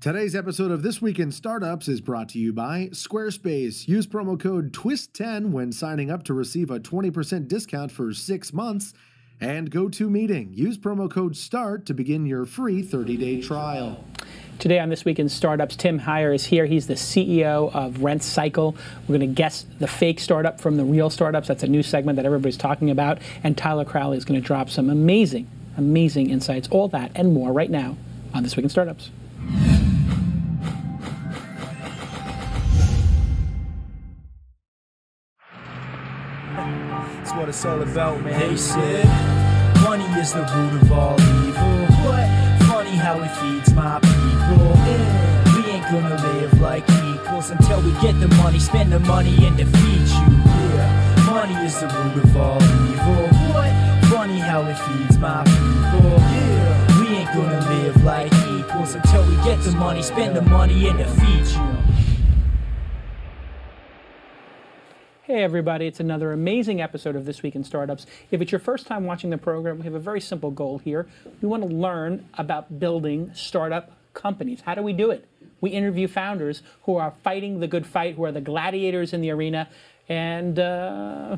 Today's episode of This Week in Startups is brought to you by Squarespace. Use promo code TWiST10 when signing up to receive a 20% discount for 6 months. And GoToMeeting. Use promo code START to begin your free 30-day trial. Today on This Week in Startups, Tim Hyer is here. He's the CEO of Rentcycle. We're going to guess the fake startup from the real startups. That's a new segment that everybody's talking about. And Tyler Crowley is going to drop some amazing insights. All that and more right now on This Week in Startups. That's what it's all about, man. They said money is the root of all evil. What? Funny how it feeds my people. Yeah. We ain't gonna live like equals until we get the money, spend the money, and defeat you. Yeah. Money is the root of all evil. What? Funny how it feeds my people. Yeah. We ain't gonna live like equals until we get the money, spend the money, and defeat you. Hey everybody, it's another amazing episode of This Week in Startups. If it's your first time watching the program, we have a very simple goal here. We want to learn about building startup companies. How do we do it? We interview founders who are fighting the good fight, who are the gladiators in the arena, and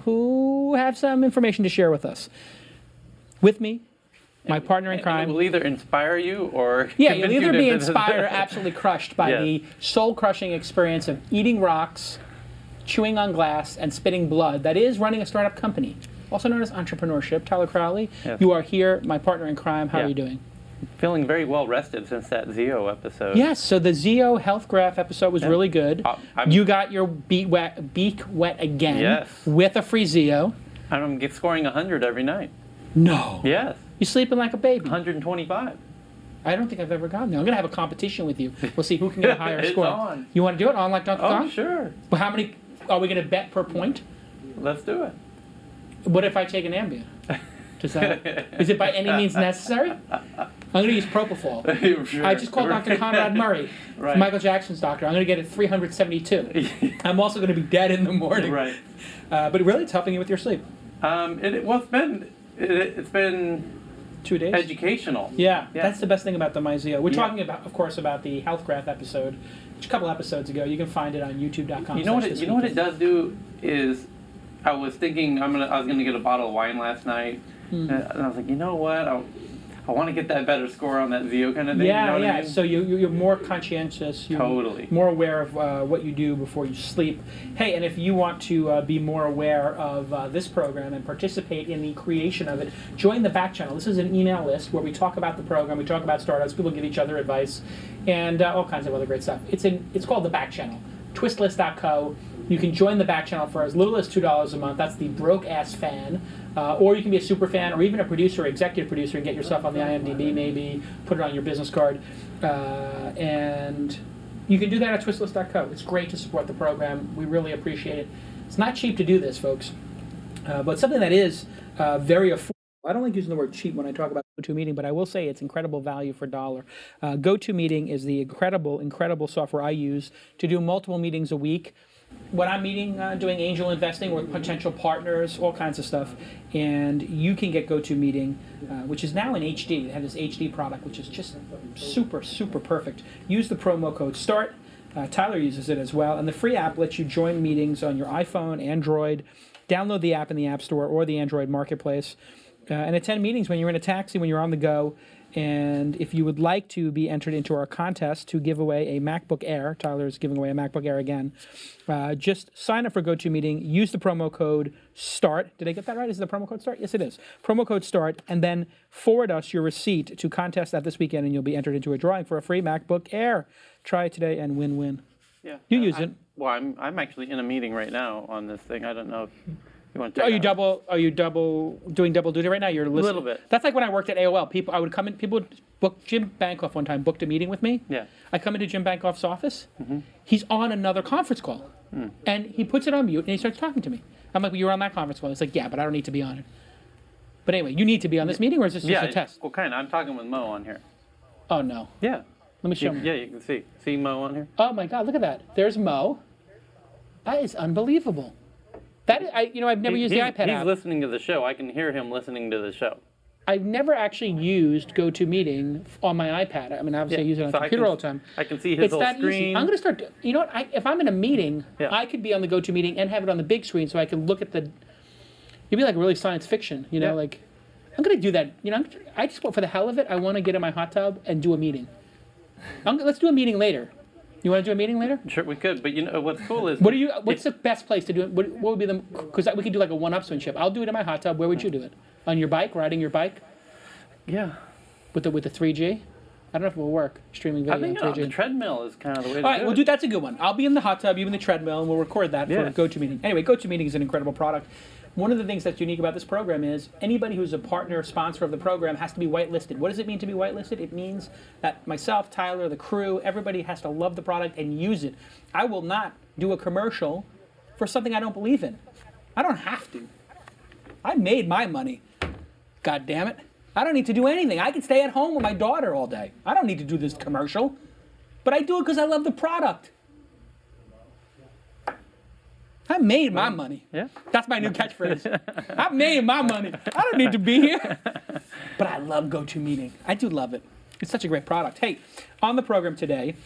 who have some information to share with us. With me, my partner in crime. It will either inspire you or yeah, you'll either be inspired or absolutely crushed by the soul-crushing experience of eating rocks, chewing on glass, and spitting blood. That is running a startup company, also known as entrepreneurship. Tyler Crowley, you are here, my partner in crime. How are you doing? Feeling very well rested since that Zio episode. Yes, so the Zio Health Graph episode was really good. You got your beak wet again with a free Zio. I'm scoring 100 every night. No. Yes. You're sleeping like a baby. 125. I don't think I've ever gotten there. I'm going to have a competition with you. We'll see who can get a higher score. On. You want to do it on like Donkey Kong? Oh, sure. Well, how many are we going to bet per point? Let's do it. What if I take an Ambien? Is it by any means necessary? I'm going to use propofol. Sure. I just called Dr. Conrad Murray, Michael Jackson's doctor. I'm going to get it 372. I'm also going to be dead in the morning. Right. But really, it's helping you with your sleep. It's been 2 days. Educational. Yeah, that's the best thing about the MyZio. We're talking about, of course, about the health graph episode, which a couple episodes ago. You can find it on YouTube.com. You know what it does do is, I was thinking I was gonna get a bottle of wine last night, and I was like, you know what, I want to get that better score on that Zio kind of thing. Yeah, you know what I mean? So you're more conscientious. You're more aware of what you do before you sleep. Hey, and if you want to be more aware of this program and participate in the creation of it, join the Backchannel. This is an email list where we talk about the program, we talk about startups, people give each other advice, and all kinds of other great stuff. It's called the Backchannel. TWiSTlist.co. You can join the Backchannel for as little as $2 a month. That's the broke-ass fan. Or you can be a super fan or even a producer, executive producer, and get yourself on the IMDb maybe, put it on your business card. And you can do that at TWiSTlist.co. It's great to support the program. We really appreciate it. It's not cheap to do this, folks, but something that is very affordable. I don't like using the word cheap when I talk about GoToMeeting, but I will say it's incredible value for dollar. GoToMeeting is the incredible software I use to do multiple meetings a week. When I'm meeting, doing angel investing with potential partners, all kinds of stuff, and you can get GoToMeeting, which is now in HD. They have this HD product, which is just super perfect. Use the promo code START. Tyler uses it as well, and the free app lets you join meetings on your iPhone, Android. Download the app in the App Store or the Android Marketplace, and attend meetings when you're in a taxi, when you're on the go. And if you would like to be entered into our contest to give away a MacBook Air, Tyler is giving away a MacBook Air again, just sign up for GoToMeeting, use the promo code START. Did I get that right? Is the promo code START? Yes, it is. Promo code START, and then forward us your receipt to contest that this weekend, and you'll be entered into a drawing for a free MacBook Air. Try it today and win-win. Yeah. You use it. Well, I'm actually in a meeting right now on this thing. I don't know if you want to. Are you doing double duty right now? You're listening. A little bit. That's like when I worked at AOL. People would book. Jim Bankoff one time booked a meeting with me. Yeah. I come into Jim Bankoff's office. He's on another conference call, and he puts it on mute and he starts talking to me. I'm like, well, you were on that conference call. He's like, yeah, but I don't need to be on it. But anyway, you need to be on this meeting, or is this just a test? Well, kind of. I'm talking with Mo on here. Oh no. Yeah. Let me show you. Yeah, you can see Mo on here. Oh my God, look at that. There's Mo. That is unbelievable. That I've never used the iPad app. He's listening to the show. I can hear him listening to the show. I've never actually used GoToMeeting on my iPad. I mean, obviously I use it on the computer all the time. I can see his whole screen. Easy. I'm going to start, you know what, if I'm in a meeting, I could be on the GoToMeeting and have it on the big screen so I can look at the, it'd be like really science fiction, you know, like, I'm going to do that. You know, I just, for the hell of it, I want to get in my hot tub and do a meeting. Let's do a meeting later. You want to do a meeting later? Sure, we could. But you know what's cool is what's the best place to do it? What would be the? Because we could do like a one-upsmanship. I'll do it in my hot tub. Where would you do it? On your bike, riding your bike? Yeah. With the 3G? I don't know if it will work. Streaming video. I think on 3G. The treadmill is kind of the way to All right, do we'll it. do that's a good one. I'll be in the hot tub, you in the treadmill, and we'll record that for GoToMeeting. Anyway, GoToMeeting is an incredible product. One of the things that's unique about this program is anybody who's a partner or sponsor of the program has to be whitelisted. What does it mean to be whitelisted? It means that myself, Tyler, the crew, everybody has to love the product and use it. I will not do a commercial for something I don't believe in. I don't have to. I made my money. God damn it. I don't need to do anything. I can stay at home with my daughter all day. I don't need to do this commercial. But I do it because I love the product. I made my money. Yeah. That's my new catchphrase. I made my money. I don't need to be here. But I love GoToMeeting. I do love it. It's such a great product. Hey, on the program today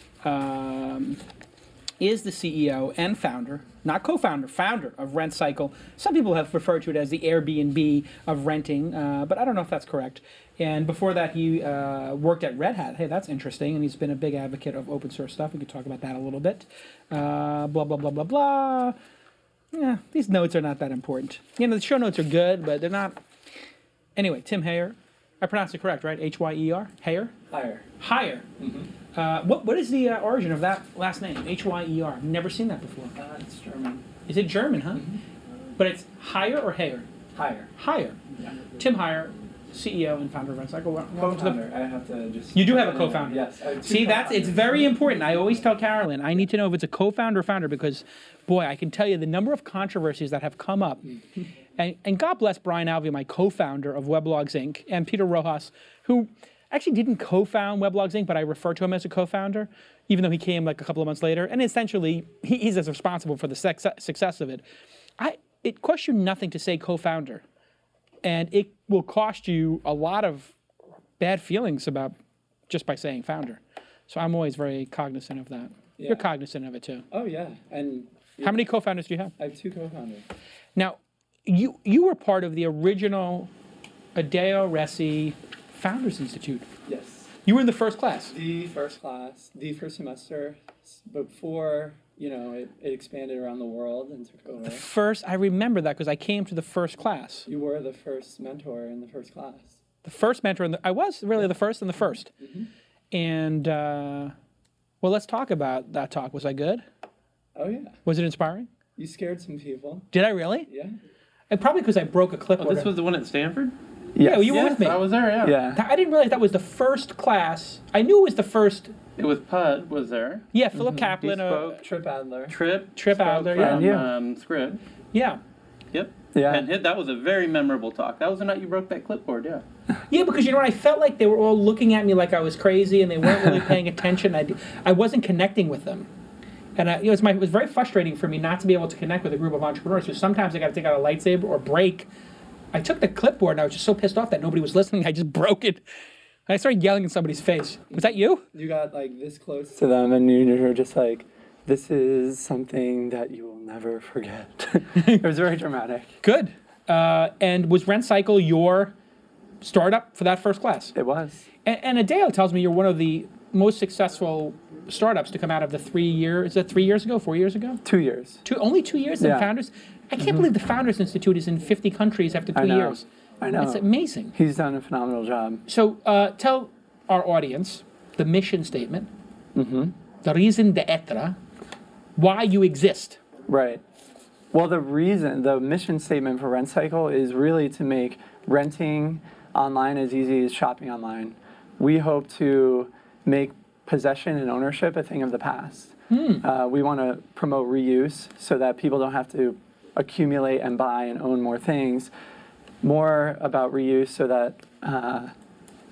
is the CEO and founder, not co-founder, founder of Rentcycle. Some people have referred to it as the Airbnb of renting, but I don't know if that's correct. And before that, he worked at Red Hat. Hey, that's interesting. And he's been a big advocate of open source stuff. We could talk about that a little bit. Blah, blah, blah, blah, blah. Yeah, these notes are not that important. You know, the show notes are good, but they're not. Anyway, Tim Hyer. I pronounced it correct, right? H-Y-E-R? Hyer? Hyer. Hyer. Mm-hmm. What is the origin of that last name? H-Y-E-R. I've never seen that before. It's German. Is it German, huh? Mm-hmm. But it's Hyer or Hyer? Hyer. Hyer. Yeah. Tim Hyer, CEO and founder of Rentcycle. Co-founder. I have to just... You do have a co-founder? Yes. See, it's very important. I always tell Carolyn, I need to know if it's a co-founder or founder because, boy, I can tell you the number of controversies that have come up. And God bless Brian Alvey, my co-founder of Weblogs Inc., and Peter Rojas, who actually didn't co-found Weblogs Inc., but I refer to him as a co-founder, even though he came like a couple of months later. And essentially, he's as responsible for the success of it. It costs you nothing to say co-founder. And it will cost you a lot of bad feelings about just by saying founder. So I'm always very cognizant of that. Yeah. You're cognizant of it too. Oh, yeah. And how many co-founders do you have? I have 2 co-founders. Now, you were part of the original Adeo Resi Founders Institute. Yes. You were in the first class. The first class, the first semester, before, you know, it expanded around the world and took over. The first, I remember that because I came to the first class. You were the first mentor in the first class. The first mentor, I was really the first in the first. Mm-hmm. And, well, let's talk about that talk. Was I good? Oh, yeah. Was it inspiring? You scared some people. Did I really? Yeah. And probably because I broke a clipboard. Oh, this was the one at Stanford? Yes. Yeah, you were with me. I was there, yeah. I didn't realize that was the first class. I knew it was the first. It was Pud was there. Yeah, Philip Kaplan. He spoke. Trip Adler. Trip Adler, from, yeah. Scrib. Yeah. Yep. Yeah. And that was a very memorable talk. That was the night you broke that clipboard, yeah. Yeah, because you know what? I felt like they were all looking at me like I was crazy and they weren't really paying attention. I wasn't connecting with them. And it was very frustrating for me not to be able to connect with a group of entrepreneurs. So sometimes I got to take out a lightsaber or break. I took the clipboard and I was just so pissed off that nobody was listening. I just broke it. And I started yelling in somebody's face. Was that you? You got like this close to them and you were just like, this is something that you will never forget. It was very dramatic. Good. And was Rentcycle your startup for that first class? It was. And Adeo tells me you're one of the most successful startups to come out of the 3 years. Is that 3 years ago, 4 years ago? 2 years. Only 2 years in Founders? I can't believe the Founders Institute is in 50 countries after 2 years. I know. It's amazing. He's done a phenomenal job. So tell our audience the mission statement, the raison d'etre, why you exist. Right. Well, the mission statement for Rentcycle is really to make renting online as easy as shopping online. We hope to make possession and ownership a thing of the past. We want to promote reuse so that people don't have to accumulate and buy and own more things. More about reuse so that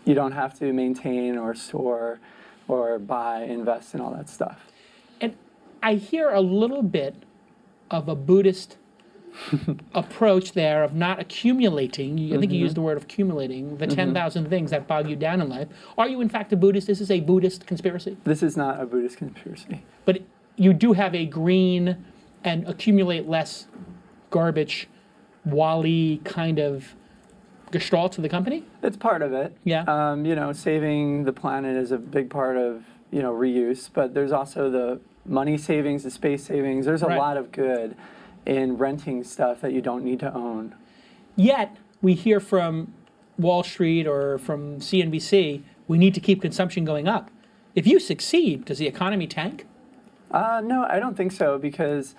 you don't have to maintain or store or buy, invest in all that stuff. And I hear a little bit of a Buddhist approach there of not accumulating. I think you used the word of accumulating the 10,000 things that bog you down in life. Are you in fact a Buddhist? Is this a Buddhist conspiracy? This is not a Buddhist conspiracy. But you do have a green and accumulate less garbage, Wally kind of gestalt to the company? It's part of it. Yeah. You know, saving the planet is a big part of, you know, reuse, but there's also the money savings, the space savings. There's a lot of good in renting stuff that you don't need to own. Yet, we hear from Wall Street or from CNBC, we need to keep consumption going up. If you succeed, does the economy tank? No, I don't think so, because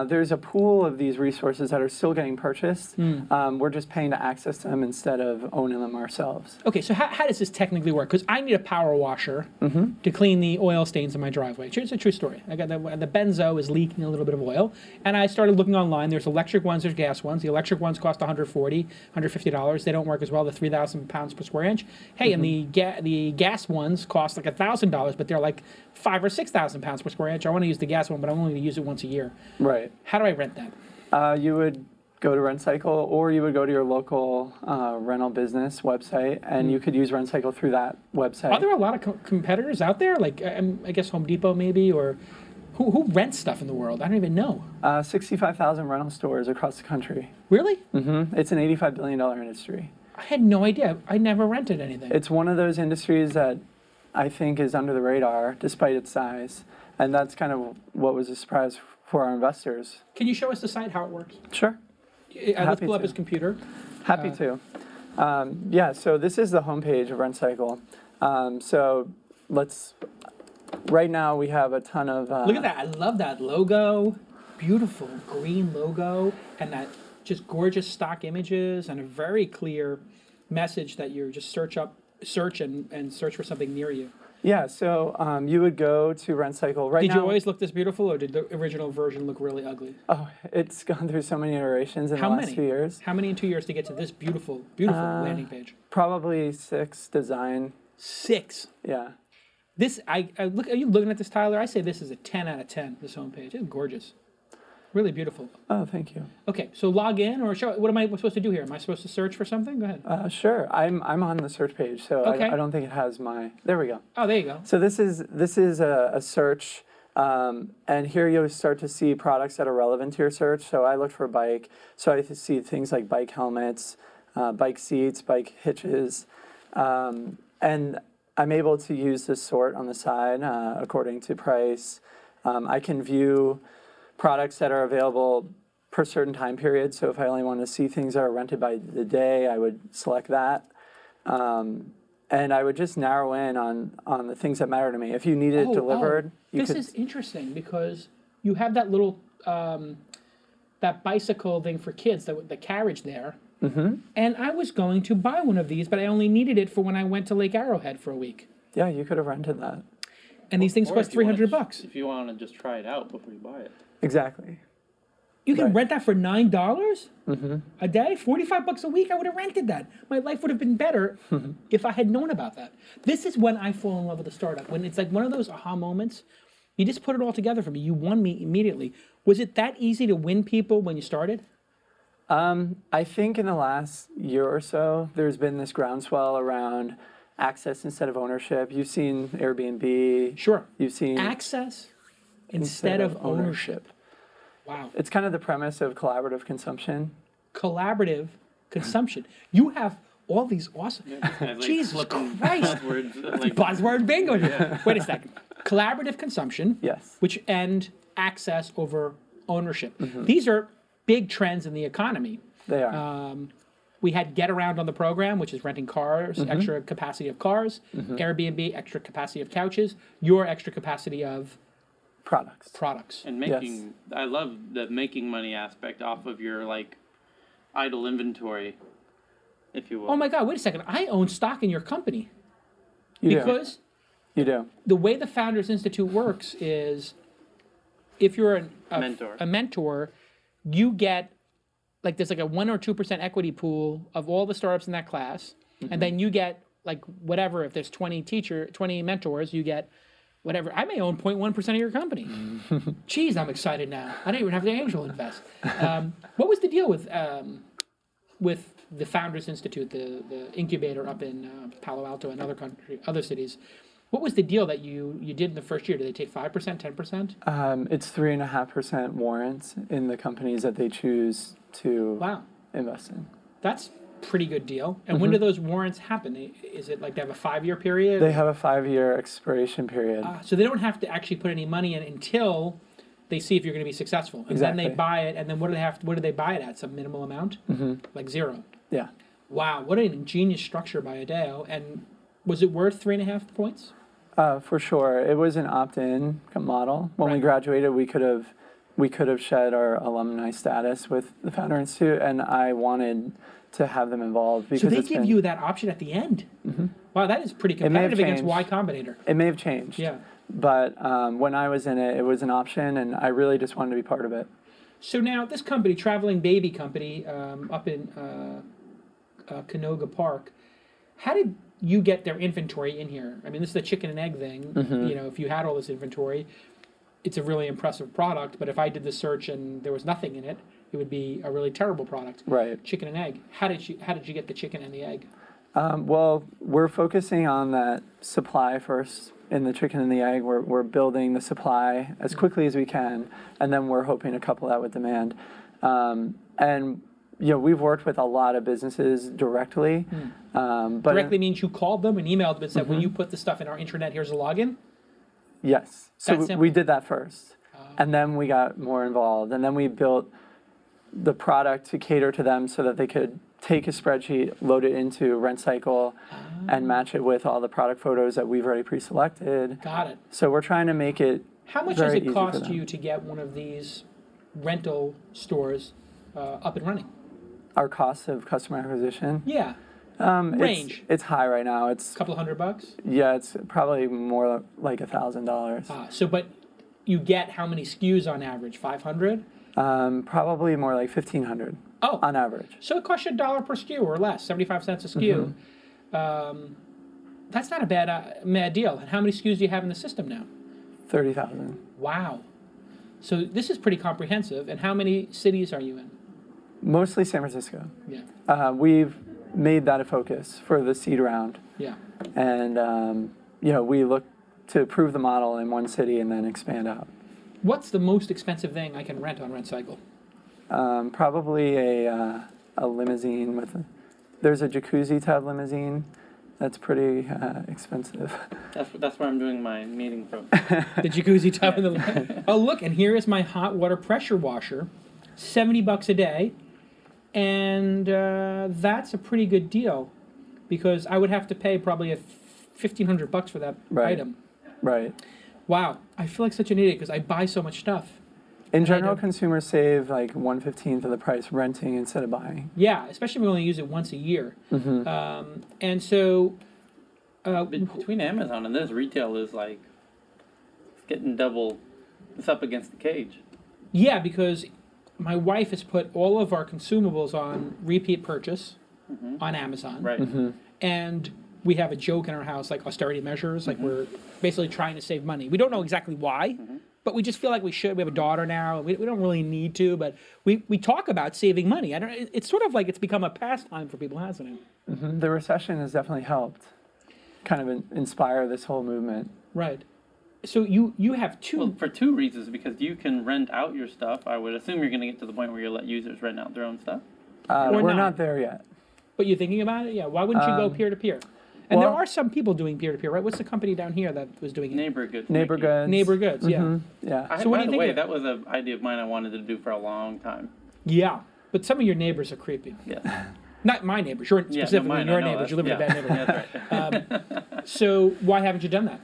there's a pool of these resources that are still getting purchased. We're just paying to access them instead of owning them ourselves. Okay, so how does this technically work? Because I need a power washer to clean the oil stains in my driveway. It's a true story. I got the benzo is leaking a little bit of oil, and I started looking online. There's electric ones, there's gas ones. The electric ones cost $140, $150. They don't work as well. They're 3,000 pounds per square inch. Hey, and the gas ones cost like $1,000, but they're like 5,000 or 6,000 pounds per square inch. I want to use the gas one, but I'm only going to use it once a year. Right. How do I rent that? You would go to Rentcycle, or you would go to your local rental business website, and you could use Rentcycle through that website. Are there a lot of competitors out there? Like, I guess Home Depot maybe, or who rents stuff in the world? I don't even know. 65,000 rental stores across the country. Really? It's an $85 billion industry. I had no idea. I never rented anything. It's one of those industries that I think is under the radar, despite its size. And that's kind of what was a surprise for our investors. Can you show us the site, how it works? Sure. Let's pull up his computer. Happy to. Yeah, so this is the homepage of Rentcycle. So right now we have a ton of... Look at that. I love that logo. Beautiful green logo. And that just gorgeous stock images and a very clear message that you're just search and search for something near you. Yeah, so you would go to Rentcycle right now. Did you always look this beautiful, or did the original version look really ugly? Oh, it's gone through so many iterations in the last 2 years. How many in 2 years to get to this beautiful, beautiful landing page? Probably 6 design. 6? Yeah. This, I look. Are you looking at this, Tyler? I say this is a 10 out of 10, this homepage. It's gorgeous. Really beautiful. Oh, thank you. Okay, so log in, or show. What am I supposed to do here? Am I supposed to search for something? Go ahead. Sure. I'm on the search page, so okay. I don't think it has my. There we go. Oh, there you go. So this is a search, and here you'll start to see products that are relevant to your search. So I looked for bike, so I see things like bike helmets, bike seats, bike hitches, and I'm able to use this sort on the side according to price. I can view products that are available per certain time period. So if I only want to see things that are rented by the day, I would select that. And I would just narrow in on the things that matter to me. If you need it delivered, you could... This is interesting because you have that little, that bicycle thing for kids, the carriage there. And I was going to buy one of these, but I only needed it for when I went to Lake Arrowhead for a week. Yeah, you could have rented that. And these things cost $300. If you want to just try it out before you buy it. Exactly. You can rent that for $9 a day, $45 a week. I would have rented that. My life would have been better if I had known about that. This is when I fall in love with a startup. When it's like one of those aha moments. You just put it all together for me. You won me immediately. Was it that easy to win people when you started? I think in the last year or so, there's been this groundswell around access instead of ownership. You've seen Airbnb. Sure. You've seen access instead of ownership. Wow. It's kind of the premise of collaborative consumption. Collaborative consumption. You have all these awesome... Jesus Christ. Buzzword bingo. Yeah. Wait a second. Collaborative consumption. Yes. And access over ownership. These are big trends in the economy. They are. We had Get Around on the program, which is renting cars, extra capacity of cars. Airbnb, extra capacity of couches. Your extra capacity of... Products. And making, I love the making money aspect off of your, like, idle inventory, if you will. Oh my God, wait a second. I own stock in your company. You do. The way the Founders Institute works is if you're a mentor, you get, like, there's like a 1 or 2% equity pool of all the startups in that class. And then you get, like, whatever, if there's 20 mentors, you get whatever. I may own 0.1% of your company. Geez, I'm excited now. I don't even have to angel invest. What was the deal with the Founders Institute, the incubator up in Palo Alto and other cities? What was the deal that you did in the first year? Did they take 5%, 10%? It's 3.5% warrants in the companies that they choose to invest in. That's a pretty good deal. And when do those warrants happen? Is it like they have a 5-year period? They have a 5-year expiration period. So they don't have to actually put any money in until they see if you're going to be successful. And then they buy it. And then what do they buy it at? Some minimal amount? Like zero? Yeah. Wow, what an ingenious structure by Adeo. And was it worth 3.5 points? For sure. It was an opt-in model. When we graduated, we could have shed our alumni status with the Founder Institute, and I wanted to have them involved. Because so they give you that option at the end? Wow, that is pretty competitive against Y Combinator. It may have changed. Yeah. But when I was in it, it was an option, and I really just wanted to be part of it. So now this company, Traveling Baby Company, up in Canoga Park, how did you get their inventory in here? I mean, this is a chicken and egg thing. You know, if you had all this inventory, it's a really impressive product. But if I did the search and there was nothing in it, it would be a really terrible product. Right. Chicken and egg. How did you get the chicken and the egg? Well, we're focusing on that supply first in the chicken and the egg. We're building the supply as quickly as we can, and then we're hoping to couple that with demand. And you know, we've worked with a lot of businesses directly. But directly means you called them and emailed them and said, will you put the stuff in our intranet? Here's a login? Yes. So we did that first. Oh. And then we got more involved. And then we built the product to cater to them so that they could take a spreadsheet, load it into Rentcycle, and match it with all the product photos that we've already pre-selected. Got it. So we're trying to make it How much does it cost you to get one of these rental stores up and running? Our cost of customer acquisition? Yeah. Range. It's high right now. It's a couple of $100? Yeah, it's probably more like $1,000. So, but you get how many SKUs on average? 500? Probably more like 1,500. Oh, on average. So it costs you $1 per SKU or less, 75 cents a SKU. That's not a bad deal. And how many SKUs do you have in the system now? 30,000. Wow. So this is pretty comprehensive. And how many cities are you in? Mostly San Francisco. Yeah. We've made that a focus for the seed round. Yeah. And you know, we look to prove the model in one city and then expand out. What's the most expensive thing I can rent on Rentcycle? Probably a limousine with there's a jacuzzi tub limousine. That's pretty expensive. That's where I'm doing my meeting from. The jacuzzi tub in the Oh, look, and here is my hot water pressure washer, $70 a day, and that's a pretty good deal, because I would have to pay probably $1,500 for that item. Right. Wow, I feel like such an idiot because I buy so much stuff. In general, consumers save like 1/15 of the price renting instead of buying. Yeah, especially if we only use it once a year. And so... between Amazon and this, retail is like it's getting double... It's up against the cage. Yeah, because my wife has put all of our consumables on repeat purchase on Amazon. Right. And we have a joke in our house, like austerity measures, like we're basically trying to save money. We don't know exactly why. But we just feel like we should. We have a daughter now. We don't really need to, but we talk about saving money. It's sort of like it's become a pastime for people, hasn't it? The recession has definitely helped kind of inspire this whole movement. Right. So you have two... Well, for two reasons, because you can rent out your stuff. I would assume you're going to get to the point where you let users rent out their own stuff. We're not there yet. But you're thinking about it? Yeah. Why wouldn't you go peer-to-peer? And there are some people doing peer-to-peer, right? What's the company down here that was doing it? Neighbor Goods. Neighbor Goods. Neighbor Goods, yeah. Yeah. So what by do you the way, think that was an idea of mine I wanted to do for a long time. Yeah. But some of your neighbors are creepy. Yeah. Not my neighbors. Specifically your neighbors. You live in a bad neighborhood. That's right. So why haven't you done that?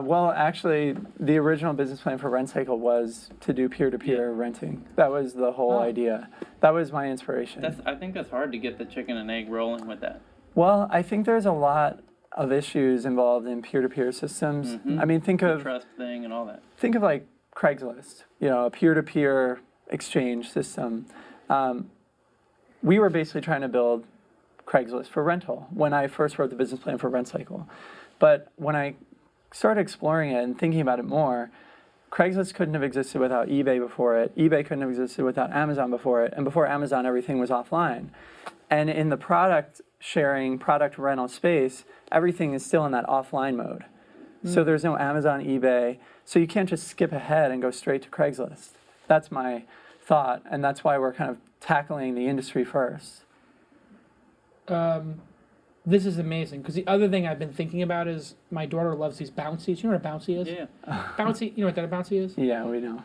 Well, actually, the original business plan for Rentcycle was to do peer-to-peer renting. That was the whole idea. That was my inspiration. I think that's hard to get the chicken and egg rolling with that. Well, I think there's a lot of issues involved in peer-to-peer systems. I mean, think of the trust thing and all that. Think of like Craigslist, you know, a peer-to-peer exchange system. We were basically trying to build Craigslist for rental when I first wrote the business plan for Rentcycle. But when I started exploring it and thinking about it more, Craigslist couldn't have existed without eBay before it. eBay couldn't have existed without Amazon before it. And before Amazon, everything was offline. And in the product sharing, product rental space, everything is still in that offline mode. So there's no Amazon, eBay. So you can't just skip ahead and go straight to Craigslist. That's my thought. And that's why we're kind of tackling the industry first. This is amazing, because the other thing I've been thinking about is my daughter loves these bouncies. You know what a bouncy is? Yeah. Bouncy, you know what a bouncy is? Yeah, we know.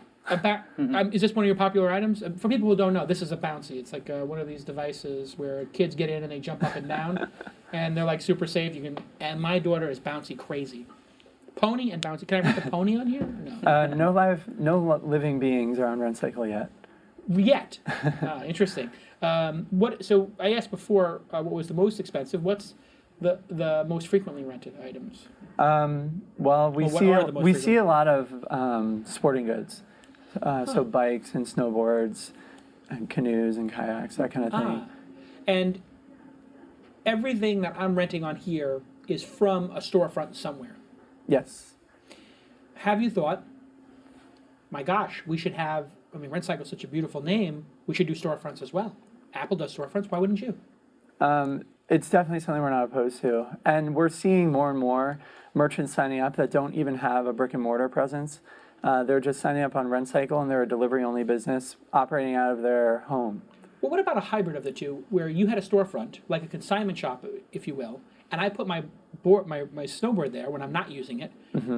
Is this one of your popular items? For people who don't know, this is a bouncy. It's like one of these devices where kids get in and they jump up and down, and they're like super safe. And my daughter is bouncy crazy. Pony and bouncy. Can I put the pony on here? No. No living beings are on Rentcycle yet. Yet. Interesting. So I asked before what was the most expensive. What's the most frequently rented items? Well, we see a lot of sporting goods. So bikes and snowboards and canoes and kayaks, that kind of thing. And everything that I'm renting on here is from a storefront somewhere. Yes. Have you thought, my gosh, we should have, Rentcycle is such a beautiful name, we should do storefronts as well. Apple does storefronts, why wouldn't you? It's definitely something we're not opposed to. And we're seeing more and more merchants signing up that don't even have a brick and mortar presence. They're just signing up on Rentcycle, and they're a delivery-only business operating out of their home. Well, what about a hybrid of the two, where you had a storefront, like a consignment shop, if you will, and I put my snowboard there when I'm not using it.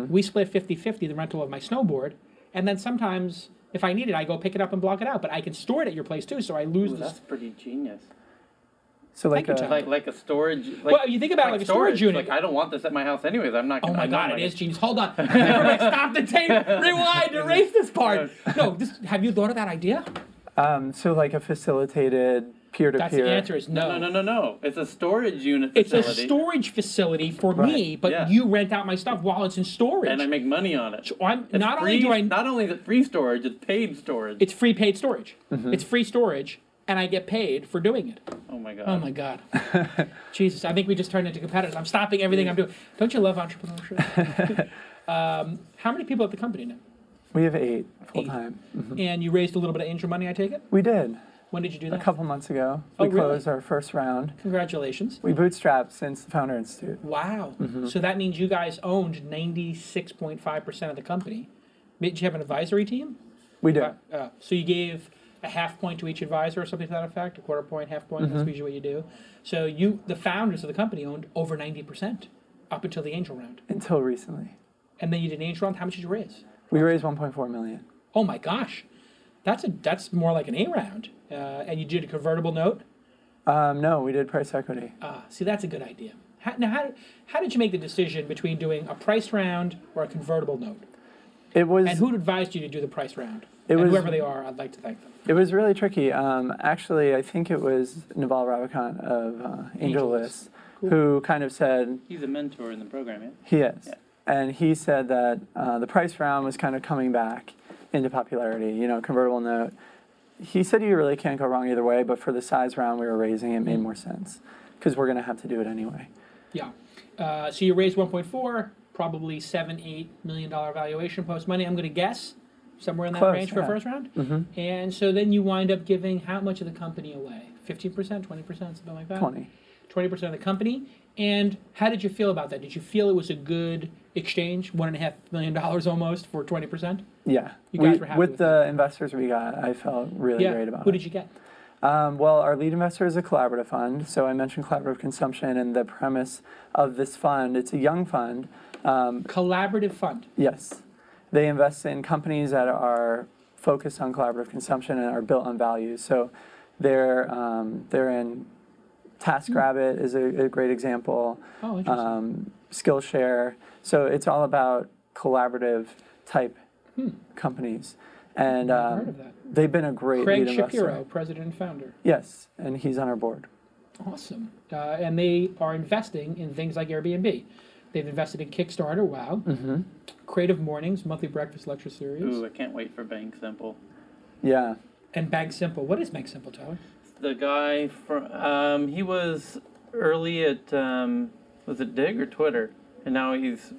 We split 50-50 the rental of my snowboard, and then sometimes, if I need it, I go pick it up and block it out. But I can store it at your place, too, so I lose That's pretty genius. So like a storage. Well, you think about it like a storage unit. Like, I don't want this at my house anyways. I'm not. Oh my God, it is genius. Hold on. Everybody stop the tape. Rewind. Erase this part. No, have you thought of that idea? So like a facilitated peer-to-peer. That's the answer is no. No. It's a storage unit facility. It's a storage facility for me, but you rent out my stuff while it's in storage. And I make money on it. So not only is it free storage, it's paid storage. It's free paid storage. It's free storage, and I get paid for doing it. Oh my God. Oh my God. Jesus, I think we just turned into competitors. I'm stopping everything I'm doing. Don't you love entrepreneurship? How many people at the company now? We have 8 full-time. And you raised a little bit of angel money, I take it? We did. When did you do that? A couple months ago. Oh, we closed our first round. Congratulations. We bootstrapped since the Founder Institute. Wow. So that means you guys owned 96.5% of the company. Did you have an advisory team? We do. So you gave a half point to each advisor or something to that effect? A quarter point, half point? That's usually what you do. So the founders of the company owned over 90% up until the angel round. Until recently. And then you did an angel round. How much did you raise? We raised 1.4 million. Oh my gosh. That's more like an A round. And you did a convertible note? No, we did price equity. See, that's a good idea. How did you make the decision between doing a price round or a convertible note? And who advised you to do the price round? Whoever they are, I'd like to thank them. It was really tricky. Actually, I think it was Naval Ravikant of AngelList who kind of said... He's a mentor in the program, yeah? He is. Yeah. And he said that the price round was kind of coming back into popularity, convertible note. He said you really can't go wrong either way, but for the size round we were raising, it made more sense because we're going to have to do it anyway. Yeah. So you raised 1.4, probably $7-8 million valuation post money. I'm going to guess somewhere in that range for a first round. And so then you wind up giving how much of the company away? 15%, 20%, something like that? 20% of the company. And how did you feel about that? Did you feel it was a good exchange? $1.5 million almost for 20%? Yeah. You guys were happy with the investors we got, I felt really great about it. Who did you get? Well, our lead investor is a collaborative fund. So I mentioned collaborative consumption, and the premise of this fund, it's a young fund. Collaborative fund? Yes. They invest in companies that are focused on collaborative consumption and are built on values. So they're in TaskRabbit is a great example. Oh, interesting. Skillshare. So it's all about collaborative type companies. And I've heard of that. They've been a great Craig lead investor. Shapiro, president and founder. Yes, and he's on our board. Awesome. And they are investing in things like Airbnb. They've invested in Kickstarter, wow. Creative Mornings, monthly breakfast lecture series. Ooh, I can't wait for Bank Simple. Yeah. And Bank Simple. What is Bank Simple, Tyler? The guy from, he was early at, was it Dig or Twitter? And now he's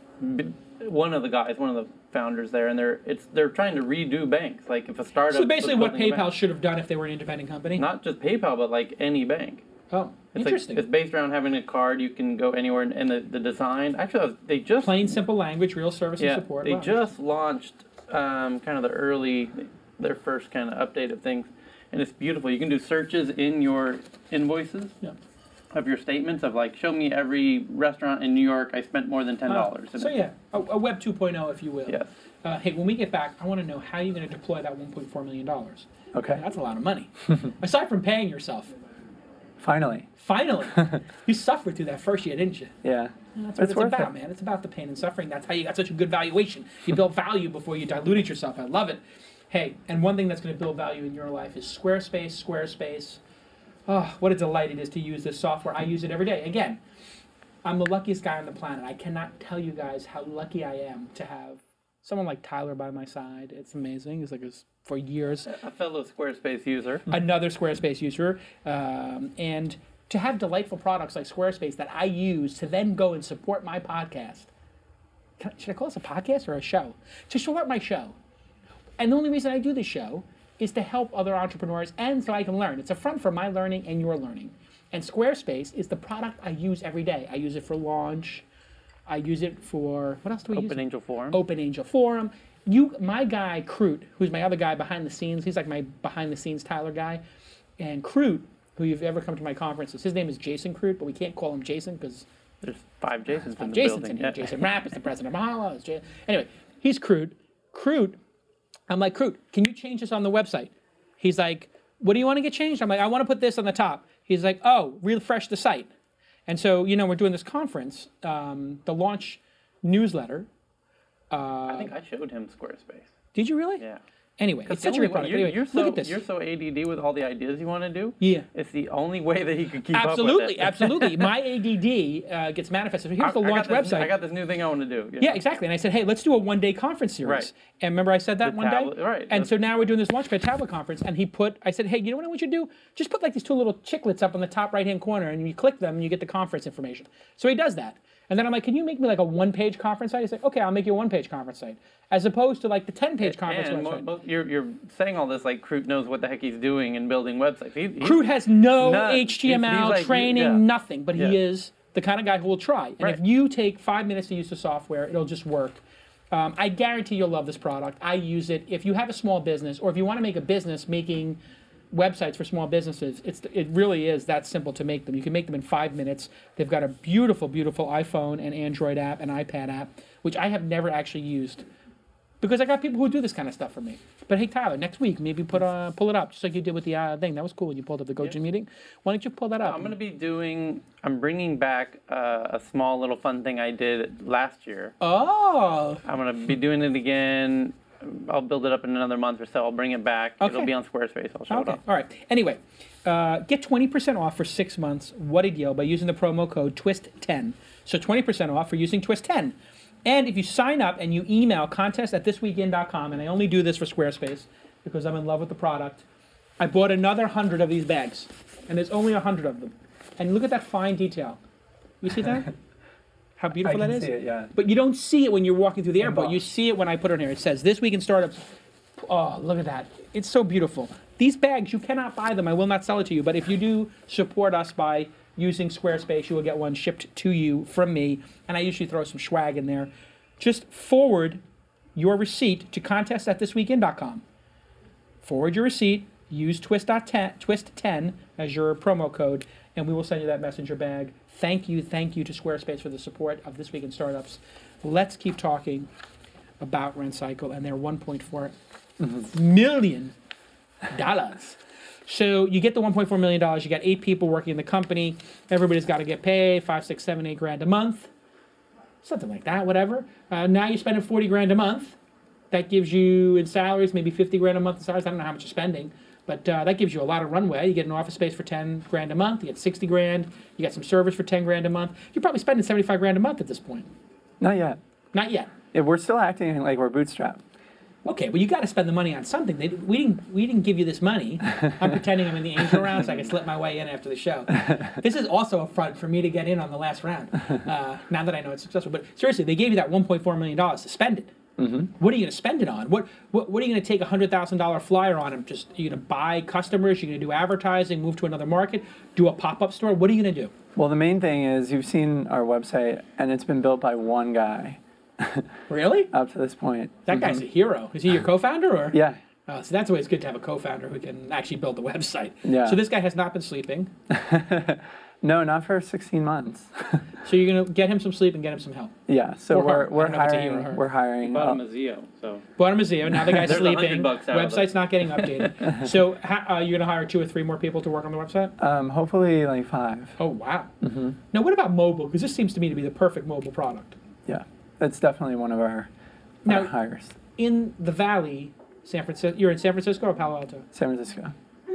one of the founders there, and they're trying to redo banks. Like if a startup. So basically, what PayPal should have done if they were an independent company. Not just PayPal, but like any bank. Oh, interesting. It's based around having a card. You can go anywhere, and the design. Actually, they just plain simple language, real service and support. They just launched kind of their first kind of update of things, and it's beautiful. You can do searches in your invoices. Yeah. Of your statements of like, show me every restaurant in New York I spent more than $10. So yeah, a Web 2.0, if you will. Yes. Hey, when we get back, I want to know how you're going to deploy that $1.4 million. Okay. That's a lot of money. Aside from paying yourself. Finally. You suffered through that first year, didn't you? Yeah. That's what it's about, man. It's about the pain and suffering. That's how you got such a good valuation. You built value before you diluted yourself. I love it. Hey, and one thing that's going to build value in your life is Squarespace. Oh, what a delight it is to use this software. I use it every day. Again, I'm the luckiest guy on the planet. I cannot tell you guys how lucky I am to have someone like Tyler by my side. It's amazing. He's like for years. A fellow Squarespace user. Another Squarespace user. And to have delightful products like Squarespace that I use to then go and support my podcast. Should I call this a podcast or a show? To support my show. And the only reason I do this show is to help other entrepreneurs and so I can learn. It's a front for my learning and your learning. And Squarespace is the product I use every day. I use it for launch. I use it for, what else do we use? Open Angel Forum. Open Angel Forum. My guy, Crute, who's my other guy behind the scenes, he's like my behind the scenes Tyler guy. And Crute, who you've ever come to my conferences, his name is Jason Crute, but we can't call him Jason because there's 5 Jasons in the Jason's building. In here. Jason Rapp is the president of Mahalo. Anyway, he's Crute. Crute, I'm like, Crute, can you change this on the website? He's like, what do you want to get changed? I'm like, I want to put this on the top. He's like, oh, refresh the site. And so, we're doing this conference, the launch newsletter. I think I showed him Squarespace. Did you really? Yeah. Anyway, it's such a great product. Look at this. You're so ADD with all the ideas you want to do. Yeah. It's the only way that he could keep up with it. Absolutely. My ADD gets manifested. So here's the launch website. I got this new thing I want to do. Yeah, exactly. And I said, hey, let's do a one-day conference series. Right. And remember I said that one day? Right. And so now we're doing this Launchpad tablet conference. And I said, hey, you know what I want you to do? Just put like these 2 little chiclets up on the top right-hand corner, and you click them, and you get the conference information. So he does that. And then I'm like, can you make me like a 1-page conference site? He's like, okay, I'll make you a 1-page conference site. As opposed to like the 10-page conference website. You're saying all this like Crute knows what the heck he's doing in building websites. Crute has no HTML like, training, nothing, but he is the kind of guy who will try. And if you take 5 minutes to use the software, it'll just work. I guarantee you'll love this product. I use it. If you have a small business, or if you want to make a business making websites for small businesses, it really is that simple to make them. You can make them in 5 minutes. They've got a beautiful, beautiful iPhone and Android app and iPad app, which I have never actually used because I got people who do this kind of stuff for me. But hey, Tyler, next week maybe pull it up just like you did with the thing. That was cool when you pulled up the GoToMeeting. Why don't you pull that up? I'm bringing back a small little fun thing I did last year. Oh. I'm going to be doing it again. I'll build it up in another month or so. I'll bring it back. Okay. It'll be on Squarespace. I'll show it off. All right. Anyway, get 20% off for 6 months. What a deal by using the promo code TWiST10. So 20% off for using TWiST10. And if you sign up and you email contest@thisweekend.com, and I only do this for Squarespace because I'm in love with the product, I bought another 100 of these bags. And there's only 100 of them. And look at that fine detail. You see that? How beautiful that is? I can see it, yeah. But you don't see it when you're walking through the airport. You see it when I put it on here. It says, This Week in Startups. Oh, look at that. It's so beautiful. These bags, you cannot buy them. I will not sell it to you. But if you do support us by using Squarespace, you will get one shipped to you from me. And I usually throw some swag in there. Just forward your receipt to contest@thisweekend.com. Forward your receipt. Use TWiST10 as your promo code. And we will send you that messenger bag. Thank you to Squarespace for the support of This Week in Startups. Let's keep talking about Rentcycle and their $1.4 million. So you get the $1.4 million. You got 8 people working in the company. Everybody's got to get paid $5, $6, $7, $8 grand a month, something like that. Whatever. Now you're spending $40 grand a month. That gives you in salaries maybe $50 grand a month in salaries. I don't know how much you're spending. But that gives you a lot of runway. You get an office space for 10 grand a month. You get 60 grand. You got some servers for 10 grand a month. You're probably spending 75 grand a month at this point. Not yet. Not yet. Yeah, we're still acting like we're bootstrapped. Okay, well, you got to spend the money on something. We didn't give you this money. I'm pretending I'm in the angel round so I can slip my way in after the show. This is also a front for me to get in on the last round. Now that I know it's successful, but seriously, they gave you that $1.4 million to spend it. What are you going to spend it on? What are you going to take a $100,000 flyer on? And just you're going to buy customers? You're going to do advertising? Move to another market? Do a pop-up store? What are you going to do? Well, the main thing is you've seen our website, and it's been built by one guy. Really? Up to this point. That guy's a hero. Is he your co-founder? Or? Yeah. So that's why it's good to have a co-founder who can actually build the website. Yeah. So this guy has not been sleeping. No, not for 16 months. So you're gonna get him some sleep and get him some help. Yeah. So we're hiring. We're hiring. Bought him a Zio, so. Bought him a Zio. Now the guy's sleeping. $100 out of Website's not getting updated. So you're gonna hire 2 or 3 more people to work on the website? Hopefully like 5. Oh wow. Now what about mobile? Because this seems to me to be the perfect mobile product. Yeah, that's definitely one of our hires. In the Valley, San Francisco. You're in San Francisco or Palo Alto? San Francisco.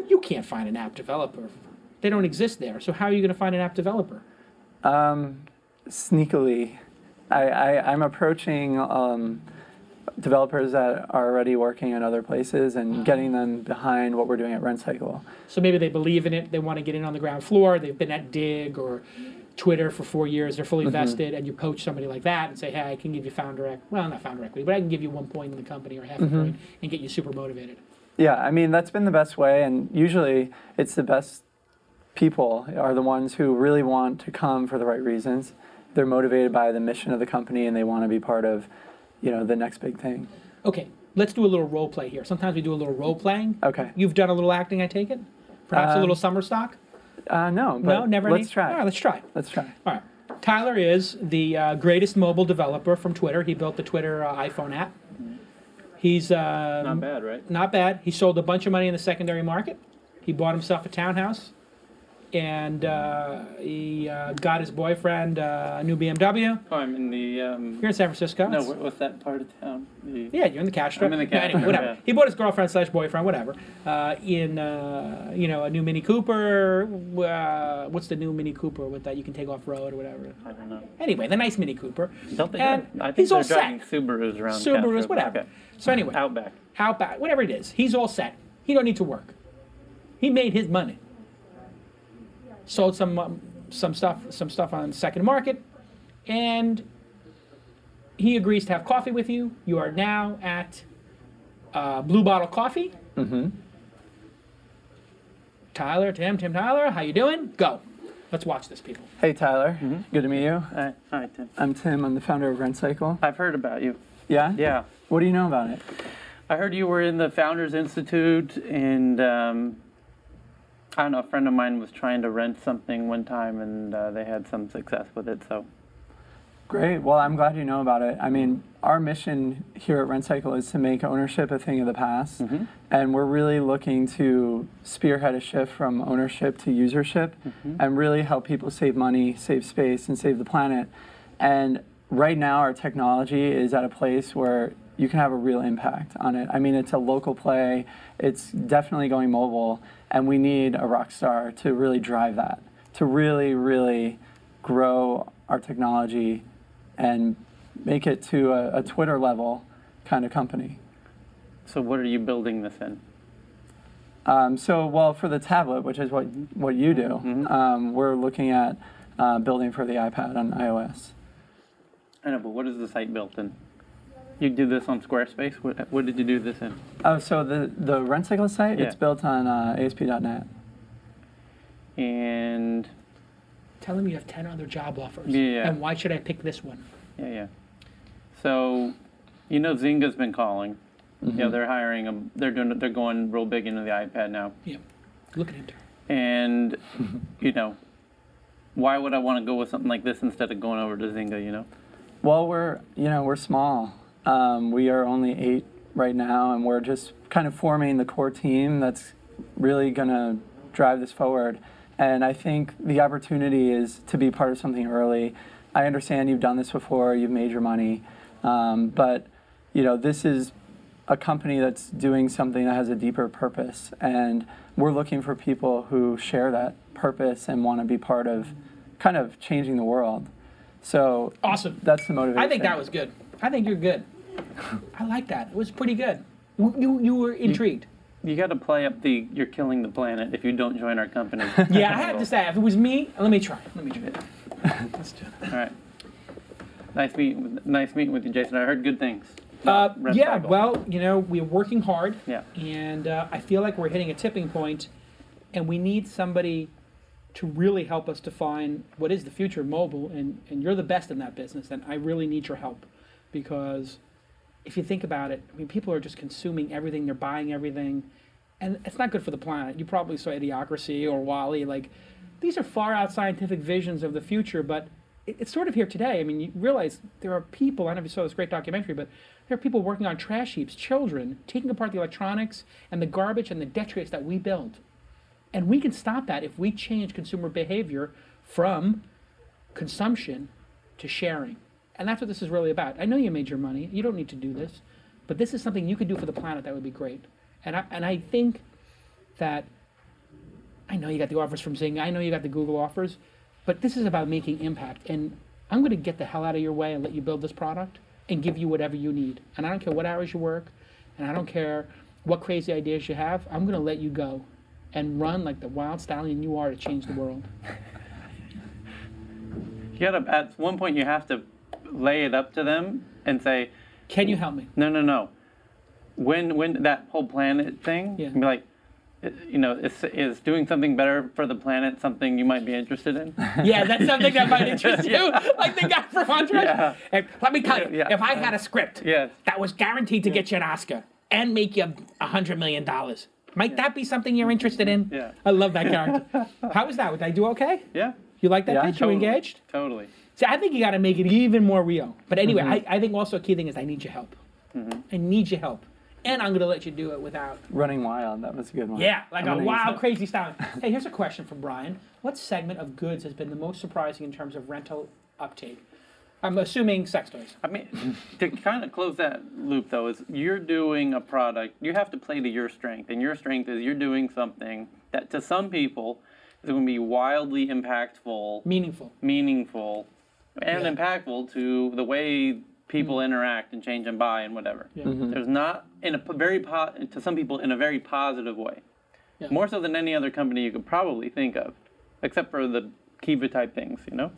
You can't find an app developer. They don't exist there. So how are you going to find an app developer? Sneakily, I'm approaching developers that are already working in other places and getting them behind what we're doing at Rentcycle. So maybe they believe in it. They want to get in on the ground floor. They've been at Dig or Twitter for 4 years. They're fully vested, and you poach somebody like that and say, "Hey, I can give you not founder equity, but I can give you 1 point in the company or half a point and get you super motivated." Yeah, I mean that's been the best way, and usually it's the best people are the ones who really want to come for the right reasons. They're motivated by the mission of the company, and they want to be part of, the next big thing. Okay, let's do a little role play here. Sometimes we do a little role playing. Okay. You've done a little acting, I take it? Perhaps a little summer stock? No, but no, never. Let's try. All right, let's try. Let's try. All right. Tyler is the greatest mobile developer from Twitter. He built the Twitter iPhone app. He's not bad, right? Not bad. He sold a bunch of money in the secondary market. He bought himself a townhouse, and he got his boyfriend a new BMW. Oh, I'm in the. You're in San Francisco. No, what's that part of town? Yeah, you're in the Castro. I'm in the Castro. Anyway, whatever. Yeah. He bought his girlfriend / boyfriend, whatever, in a new Mini Cooper. What's the new Mini Cooper with that you can take off road or whatever? I don't know. Anyway, the nice Mini Cooper. Don't they? And I think he's all they're driving set. Subarus around. Subarus, Castro. whatever. Okay. So anyway, Outback, whatever it is, he's all set. He don't need to work. He made his money. Sold some stuff on second market, and he agrees to have coffee with you. You are now at Blue Bottle Coffee. Tyler, Tim Tyler, how you doing? Go. Let's watch this, people. Hey, Tyler. Good to meet you. Hi, Tim. I'm Tim. I'm the founder of Rentcycle. I've heard about you. Yeah? Yeah. What do you know about it? I heard you were in the Founders Institute, and I don't know, a friend of mine was trying to rent something one time, and they had some success with it, so. Great. Well, I'm glad you know about it. I mean, our mission here at Rentcycle is to make ownership a thing of the past, and we're really looking to spearhead a shift from ownership to usership, and really help people save money, save space, and save the planet. And right now, our technology is at a place where you can have a real impact on it. I mean, it's a local play. It's definitely going mobile, and we need a rock star to really drive that, to really, really grow our technology and make it to a Twitter level kind of company. So what are you building this in? Well, for the tablet, which is what you do, we're looking at building for the iPad on iOS. I know, but what is the site built in? You do this on Squarespace? What did you do this in? Oh, so the Rentcycle site, it's built on ASP.NET. And Tell him you have 10 other job offers. Yeah. And why should I pick this one? Yeah. So, Zynga's been calling. Yeah, they're hiring them. They're going real big into the iPad now. Yeah. Look at him. And why would I want to go with something like this instead of going over to Zynga? Well, we're small. We are only 8 right now, and we're just kind of forming the core team that's really going to drive this forward. And I think the opportunity is to be part of something early. I understand you've done this before, you've made your money, but this is a company that's doing something that has a deeper purpose, and we're looking for people who share that purpose and want to be part of kind of changing the world. So awesome. That's the motivation. I think that was good. I think you're good. I like that. It was pretty good. You were intrigued. You got to play up the "you're killing the planet" if you don't join our company. Yeah, I have to say, if it was me, let me try. Let's do it. All right. Nice meeting with you, Jason. I heard good things. Yeah, well, you know, we're working hard. Yeah. And I feel like we're hitting a tipping point, and we need somebody to really help us define what is the future of mobile, and you're the best in that business, and I really need your help, because if you think about it, I mean, people are just consuming everything, they're buying everything, and it's not good for the planet. You probably saw Idiocracy or Wall-E. Like, these are far out scientific visions of the future, but it's sort of here today. I mean, you realize there are people, I don't know if you saw this great documentary, but there are people working on trash heaps, children, taking apart the electronics and the garbage and the detritus that we build. And we can stop that if we change consumer behavior from consumption to sharing. And that's what this is really about. I know you made your money. You don't need to do this. But this is something you could do for the planet that would be great. And I think that, I know you got the offers from Zynga. I know you got the Google offers. But this is about making impact. And I'm going to get the hell out of your way and let you build this product and give you whatever you need. And I don't care what hours you work. And I don't care what crazy ideas you have. I'm going to let you go and run like the wild stallion you are to change the world. You gotta, at one point you have to lay it up to them and say, can you help me? No. When that whole planet thing, yeah. Be like, you know, is doing something better for the planet something you might be interested in? Yeah, that's something that might interest you. Yeah. Like the guy from Entourage. Yeah. And let me tell you, if I had a script that was guaranteed to get you an Oscar and make you $100 million, might that be something you're interested in? Yeah. I love that character. How was that? Did I do okay? Yeah. You like that pitch? Totally. You engaged? Totally. See, I think you got to make it even more real. But anyway, I think also a key thing is I need your help. I need your help. And I'm going to let you do it without... Running wild, that was a good one. Yeah, like a wild, crazy style. Hey, here's a question from Brian. What segment of goods has been the most surprising in terms of rental uptake? I'm assuming sex toys. I mean, to kind of close that loop, though, is you're doing a product, you have to play to your strength, and your strength is you're doing something that to some people is going to be wildly impactful. Meaningful, and impactful to the way people interact and change and buy and whatever. Yeah. There's not, in a to some people, in a very positive way. Yeah. More so than any other company you could probably think of, except for the Kiva type things, you know?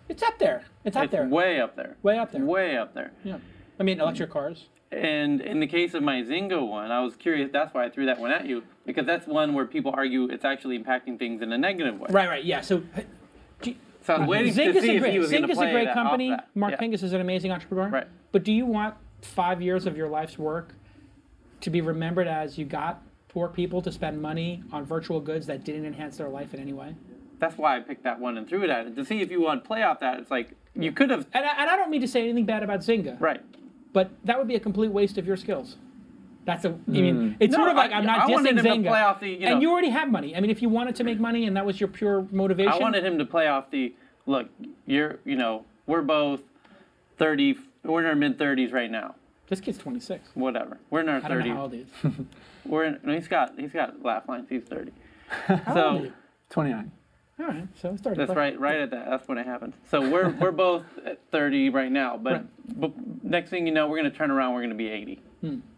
It's up there. It's way up there. Way up there. Way up there. Yeah. I mean, electric cars. And in the case of my Zynga one, I was curious. That's why I threw that one at you, because that's one where people argue it's actually impacting things in a negative way. Right. Yeah. So I was waiting to see if he was going to play Zynga's a great company. That. Mark Pincus is an amazing entrepreneur. Right. But do you want 5 years of your life's work to be remembered as you got poor people to spend money on virtual goods that didn't enhance their life in any way? That's why I picked that one and threw it at it. To see if you want to play off that, it's like, you could have... And I don't mean to say anything bad about Zynga. Right. But that would be a complete waste of your skills. I mean, it's sort of like I'm not dissing Zynga. Play off the, and you already have money. I mean, if you wanted to make money and that was your pure motivation... I wanted him to play off the, look, we're both 30, we're in our mid-30s right now. This kid's 26. Whatever. We're in our 30s. I don't know how old he is. He's got laugh lines. He's 30. How old are you? 29. All right, so it's 30. That's right at that. That's when it happened. So we're both at 30 right now, but next thing you know, we're going to turn around. We're going to be 80,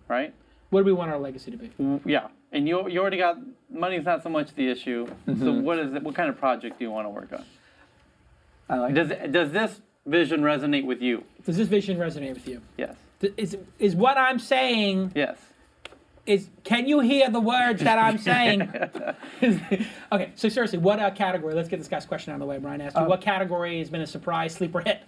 right? What do we want our legacy to be? Yeah, and you already got money's not so much the issue. So what is it? What kind of project do you want to work on? I like. Does this vision resonate with you? Does this vision resonate with you? Yes. Is what I'm saying? Yes. Can you hear the words that I'm saying? Okay, so seriously, what category? Let's get this guy's question out of the way. Brian asked you, what category has been a surprise sleeper hit?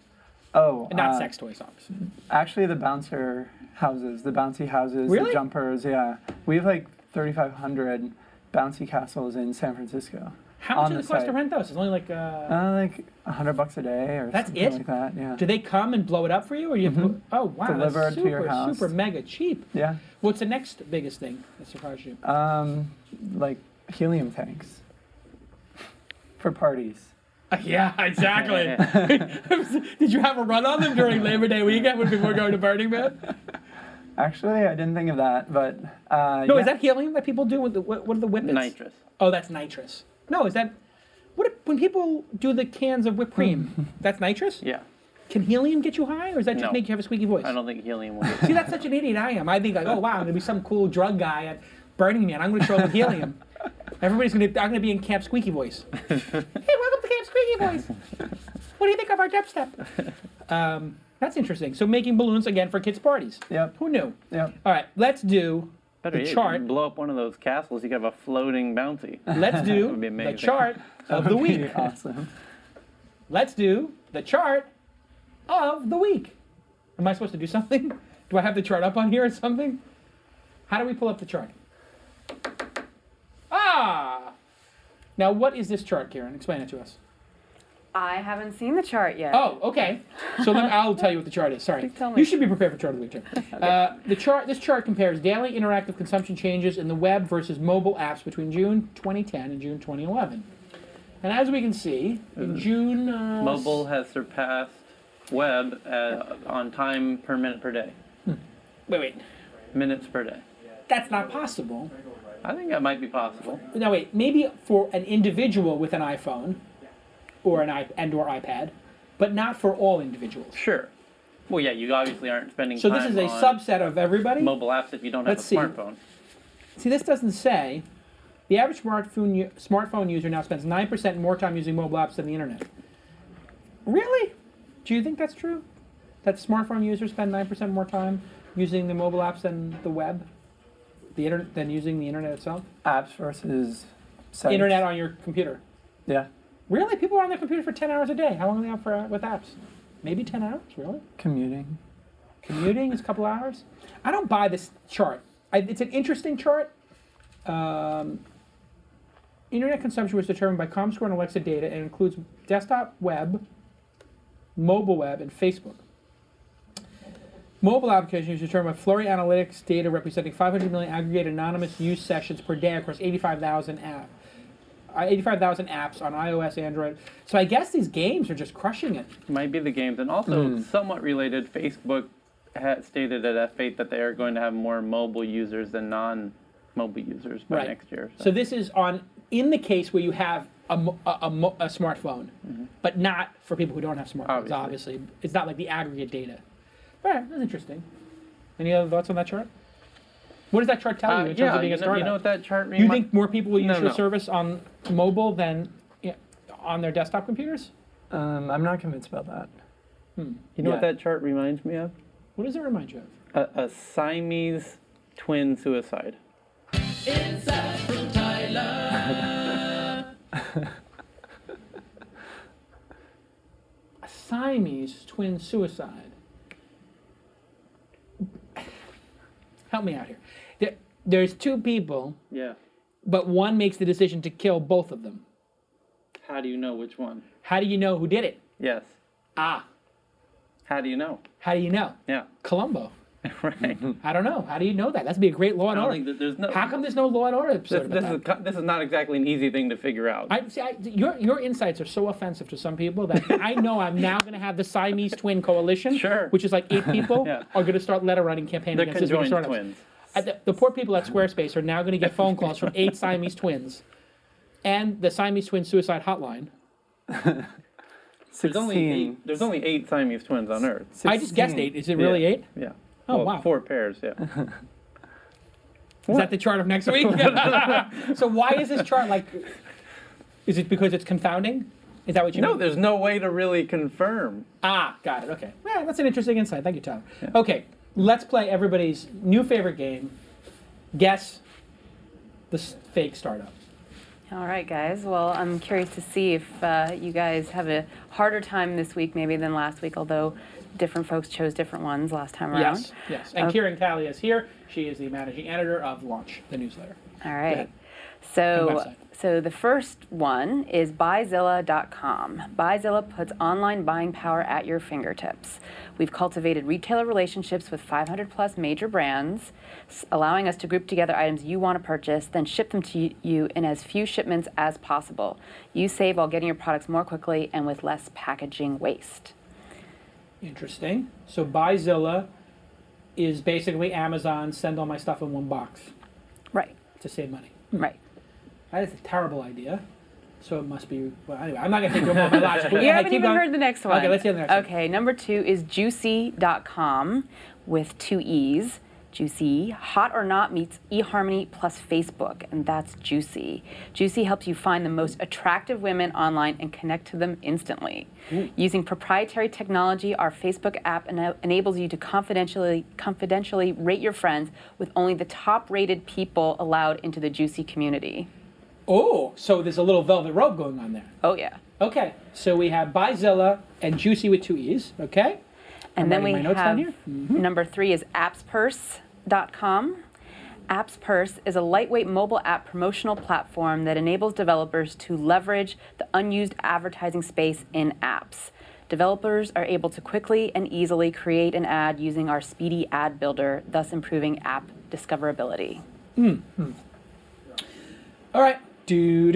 Oh, and not sex toys, obviously. Actually, the bouncer houses, the bouncy houses, really? The jumpers. Yeah, we have like 3,500 bouncy castles in San Francisco. How much does it cost to rent those? It's only like like $100 a day or something like that. Yeah. Do they come and blow it up for you, or do you? Have to, oh wow, delivered to your house. Super mega cheap. Yeah. What's the next biggest thing that surprised you? Like helium tanks for parties. Yeah, exactly. Did you have a run on them during Labor Day weekend before going to Burning Man? Actually, I didn't think of that, but no, is that helium that people do with the what are the whippets? Nitrous. Oh, that's nitrous. No, is that when people do the cans of whipped cream? That's nitrous? Yeah. Can helium get you high, or does that just make you have a squeaky voice? I don't think helium will. See, that's such an idiot I am. I think like, oh wow, I'm gonna be some cool drug guy at Burning Man. I'm gonna show up with helium. I'm gonna be in Camp Squeaky Voice. Hey, welcome to Camp Squeaky Voice. What do you think of our dubstep? That's interesting. So making balloons again for kids' parties. Yep. Who knew? Yep. All right, let's do the chart. You can blow up one of those castles. You can have a floating bouncy. Let's do the chart of the week. Awesome. Let's do the chart of the week. Am I supposed to do something? Do I have the chart up on here or something? How do we pull up the chart? Ah! Now, what is this chart, Kirin? Explain it to us. I haven't seen the chart yet. Oh, okay. So I'll tell you what the chart is. Sorry. Tell me. You should be prepared for chart of the week, too. Okay. This chart compares daily interactive consumption changes in the web versus mobile apps between June 2010 and June 2011. And as we can see, in June... mobile has surpassed web on time per minute per day. Wait. Minutes per day. That's not possible. I think that might be possible. No, wait. Maybe for an individual with an iPhone or an iPad, but not for all individuals. Sure. Well, yeah, you obviously aren't spending So time this is a on subset of everybody? mobile apps if you don't have a smartphone. See, this doesn't say... The average smartphone user now spends 9% more time using mobile apps than the internet. Really? Do you think that's true? That smartphone users spend 9% more time using the mobile apps than the web? Than using the internet itself? Apps versus sites. Internet on your computer. Yeah. Really? People are on their computer for 10 hours a day. How long are they out with apps? Maybe 10 hours? Really? Commuting. Commuting is a couple hours? I don't buy this chart. It's an interesting chart. Internet consumption was determined by ComScore and Alexa data and includes desktop web, mobile web, and Facebook. Mobile applications determined by Flurry Analytics data representing 500 million aggregated anonymous use sessions per day across 85,000 apps on iOS, Android. So I guess these games are just crushing it. Might be the games. And also, somewhat related, Facebook had stated at F8 that they are going to have more mobile users than non-mobile users by next year. So this is in the case where you have a smartphone, but not for people who don't have smartphones, obviously. It's not like the aggregate data. All right, that's interesting. Any other thoughts on that chart? What does that chart tell you in terms of being a startup? You know what that chart means? You think more people will use your service on mobile than on their desktop computers? I'm not convinced about that. You know what that chart reminds me of? What does it remind you of? A Siamese twin suicide. Inside from Thailand. A Siamese twin suicide. Help me out here. There's two people. Yeah. But one makes the decision to kill both of them. How do you know which one? How do you know who did it? Yes. Ah. How do you know? How do you know? Yeah. Columbo. Right. I don't know. How do you know that? That'd be a great Law and Order. How come there's no Law and Order episode this is not exactly an easy thing to figure out. Your insights are so offensive to some people that I know I'm now going to have the Siamese Twin Coalition, which is like 8 people, are going to start letter writing campaign against this startup. Twins. The poor people at Squarespace are now going to get phone calls from 8 Siamese twins, and the Siamese Twin Suicide Hotline. There's only 8 Siamese twins on Earth. 16. I just guessed 8. Is it really 8? Yeah. Oh, well, wow. 4 pairs, yeah. Is that the chart of next week? So why is this chart like... Is it because it's confounding? Is that what you mean? No, there's no way to really confirm. Ah, got it. Okay. Well, that's an interesting insight. Thank you, Tyler. Yeah. Okay, let's play everybody's new favorite game. Guess the fake startup. All right, guys. Well, I'm curious to see if you guys have a harder time this week maybe than last week, although different folks chose different ones last time around. Yes. And Kirin Talley is here. She is the managing editor of Launch, the newsletter. All right. So the first one is BuyZilla.com. BuyZilla puts online buying power at your fingertips. We've cultivated retailer relationships with 500 plus major brands, allowing us to group together items you want to purchase, then ship them to you in as few shipments as possible. You save while getting your products more quickly and with less packaging waste. Interesting. So BuyZilla is basically Amazon, send all my stuff in one box. Right. To save money. Right. That is a terrible idea. So it must be, well, anyway, I'm not going to take more of my logic. You haven't even heard the next one. Okay, let's hear the next one. Okay, number 2 is juicy.com with 2 E's. Juicy, hot or not meets eHarmony plus Facebook, and that's Juicy. Juicy helps you find the most attractive women online and connect to them instantly. Using proprietary technology, our Facebook app enables you to confidentially rate your friends with only the top-rated people allowed into the Juicy community. Oh, so there's a little velvet rope going on there. Oh, yeah. Okay, so we have BuyZilla and Juicy with 2 E's, okay? And then we have number 3 is appspurse.com. AppsPurse is a lightweight mobile app promotional platform that enables developers to leverage the unused advertising space in apps. Developers are able to quickly and easily create an ad using our speedy ad builder, thus improving app discoverability. All right. Do.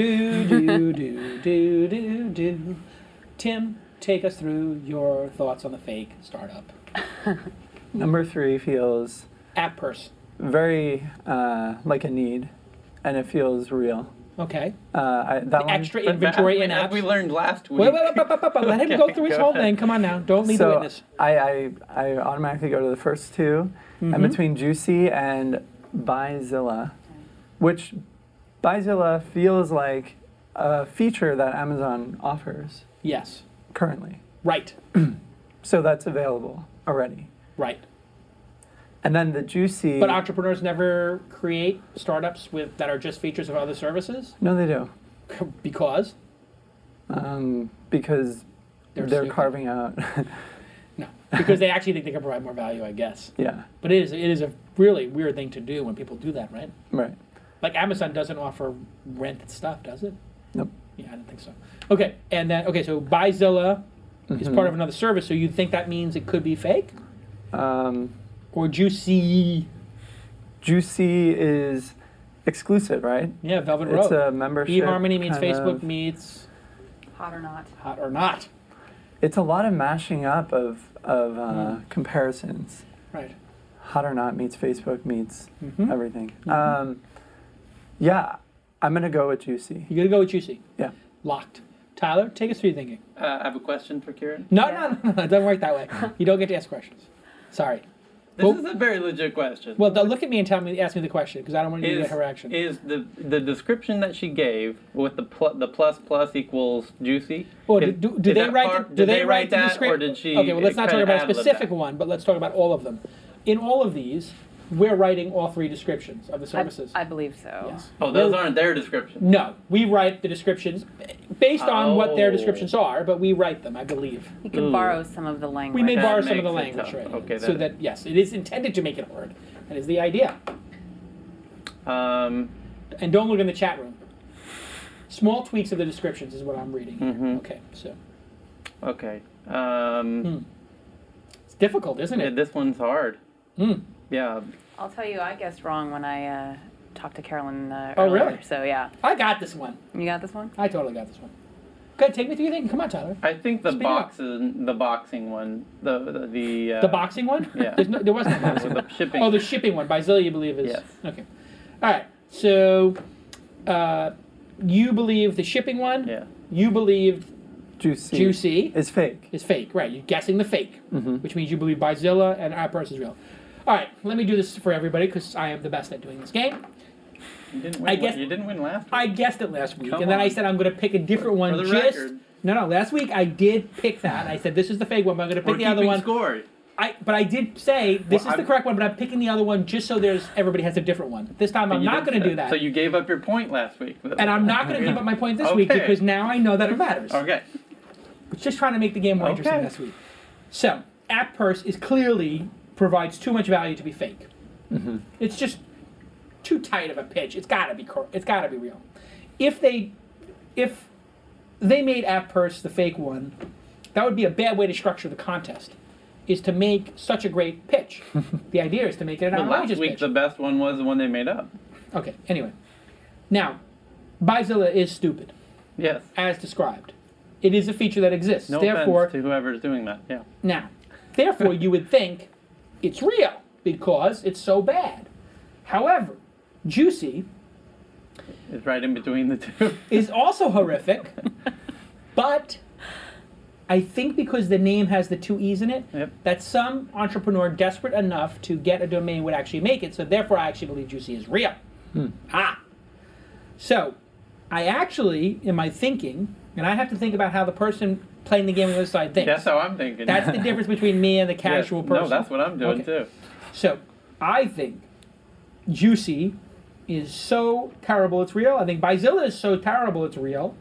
Tim, take us through your thoughts on the fake startup. Number 3 feels AppPurse. very like a need, and it feels real. Okay. That one, Extra inventory in apps. We learned last week. Wait, let him go through his whole thing. Come on now. Don't leave the witness. I automatically go to the first 2, and between Juicy and BuyZilla, which BuyZilla feels like a feature that Amazon offers. Yes. Currently. Right. So that's available already. Right. And then the Juicy... But entrepreneurs never create startups that are just features of other services? No, they do. Because? Because they're stupid. carving out... No. Because they actually think they can provide more value, I guess. Yeah. But it is a really weird thing to do when people do that, right? Right. Like Amazon doesn't offer rented stuff, does it? Nope. Yeah, I don't think so. Okay, and then, so BuyZilla is part of another service, so you think that means it could be fake? Or Juicy? Juicy is exclusive, right? Yeah, Velvet Rope. It's a membership. eHarmony meets Facebook meets... Hot or not. Hot or not. It's a lot of mashing up of comparisons. Right. Hot or not meets Facebook meets everything. Yeah, I'm going to go with Juicy. You're going to go with Juicy? Yeah. Locked. Tyler, take us through your thinking. I have a question for Kirin. No, it doesn't work that way. You don't get to ask questions. Sorry. This is a very legit question. Well, look at me and ask me the question, because I don't want you to get her reaction. Is the description that she gave with the plus equals Juicy? Well, do they write the description? Or did she? Okay, well, let's not talk about a specific one, but let's talk about all of them. In all of these, we're writing all 3 descriptions of the services. I believe so. Yes. Oh, those aren't their descriptions? No, we write the descriptions based on what their descriptions are, but we write them, I believe. You can borrow some of the language. We may borrow some makes of the it language, tough. right? Okay, so that, yes, it is intended to make it hard. That is the idea. And don't look in the chat room. Small tweaks of the descriptions is what I'm reading here. Okay, so. Okay. It's difficult, isn't it? Yeah, this one's hard. Yeah. I'll tell you, I guessed wrong when I talked to Carolyn Oh, earlier. really? So, yeah. I got this one. You got this one? I totally got this one. Go ahead, take me through your thing. Come on, Tyler. I think the boxing one, The boxing one? Yeah. There wasn't a boxing one. The shipping. Oh, the shipping one. BuyZilla, you believe is... Yes. Okay. All right. So, you believe the shipping one. Yeah. You believe Juicy is fake. Is fake, right. You're guessing the fake, which means you believe BuyZilla and AppPurse is real. All right, let me do this for everybody because I am the best at doing this game. You didn't win. You didn't win last week. I guessed it last week, and then I said I'm going to pick a different one. For the record. No, last week I did pick that. I said this is the fake one, but I'm going to pick the other one. Score. But I did say this is the correct one, but I'm picking the other one just so everybody has a different one. This time I'm not going to do that. So you gave up your point last week. And I'm not going to give up my point this week because now I know that it matters. Okay. Just trying to make the game more interesting this week. So, AppPurse is clearly provides too much value to be fake. It's just too tight of a pitch. It's got to be real. If they made AppPurse the fake one, that would be a bad way to structure the contest. Is to make such a great pitch. The idea is to make it an outrageous last week pitch. the best one was the one they made up. Okay. Anyway, now BuyZilla is stupid. Yes. As described. It is a feature that exists. No therefore, offense to whoever's doing that. Yeah. Now, therefore, you would think it's real because it's so bad. However, Juicy It's right in between the two. is also horrific, but I think because the name has the two E's in it, that some entrepreneur desperate enough to get a domain would actually make it. So therefore, I actually believe Juicy is real. So I actually, in my thinking, and I have to think about how the person playing the game on the other side thinks. That's how I'm thinking. That's the difference between me and the casual person. No, that's what I'm doing too. So I think Juicy is so terrible it's real. I think BuyZilla is so terrible it's real.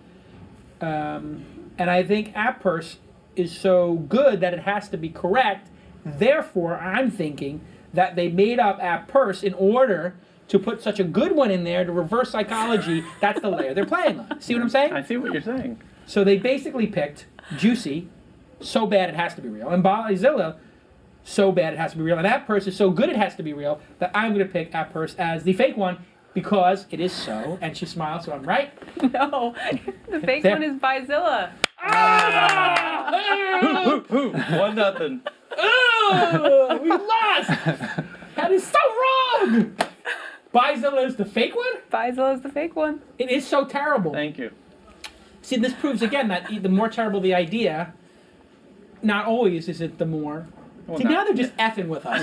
And I think AppPurse is so good that it has to be correct. Therefore, I'm thinking that they made up AppPurse in order to put such a good one in there to reverse psychology. That's the layer they're playing on. See what I'm saying? I see what you're saying. So they basically picked Juicy, so bad it has to be real, and BuyZilla, so bad it has to be real, and AppPurse is so good it has to be real, that I'm going to pick AppPurse as the fake one because it is so, and she smiles, so I'm right. No, the fake one is BuyZilla. Ah! 1-0. Oh, we lost! That is so wrong! BuyZilla is the fake one? BuyZilla is the fake one. It is so terrible. Thank you. See, this proves again that the more terrible the idea, not always is it the more. Well, See, now they're just effing with us.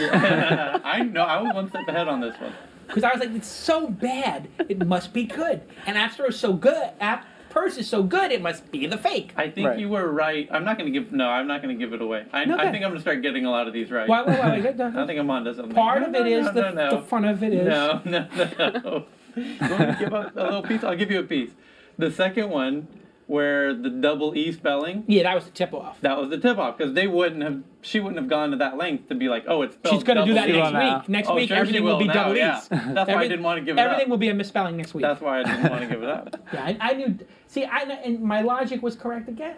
I know. I was one step ahead on this one. Because I was like, it's so bad, it must be good. And App Store is so good, AppPurse is so good, it must be the fake. I think you were right. I'm not going to give. No, I'm not going to give it away. I think I'm going to start getting a lot of these right. Why? I think I'm onto something. Part of it is the fun of it is. No. You want me to give up a little piece? I'll give you a piece. The second one, where the double E spelling. Yeah, that was the tip off. That was the tip off because she wouldn't have gone to that length to be like, oh, it's spelled. She's going to do that next week. Next week, sure everything will be now, double E's. Yeah. That's why I didn't want to give it up. Everything will be a misspelling next week. That's why I didn't want to give it up. Yeah, I knew. See, and my logic was correct again.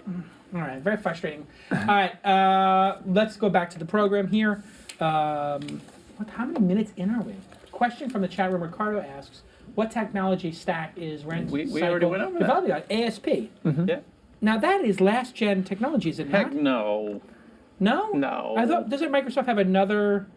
All right, very frustrating. All right, let's go back to the program here. How many minutes in are we? Question from the chat room. Ricardo asks, "What technology stack is Rentcycle we already went over that. developing on?" ASP. Yeah. Now that is last gen technology, is it not? Heck no. No? No. I thought, doesn't Microsoft have another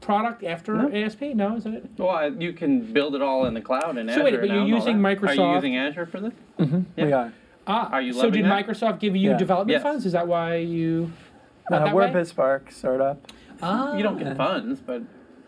product after ASP? No, isn't it? Well, you can build it all in the cloud in Azure. So wait, but you're using Microsoft. Are you using Azure for this? Mm-hmm. Yeah. We are. Are you so loving did that? Microsoft give you development funds? Is that why you went that we're way? a BizSpark startup. You don't get funds, but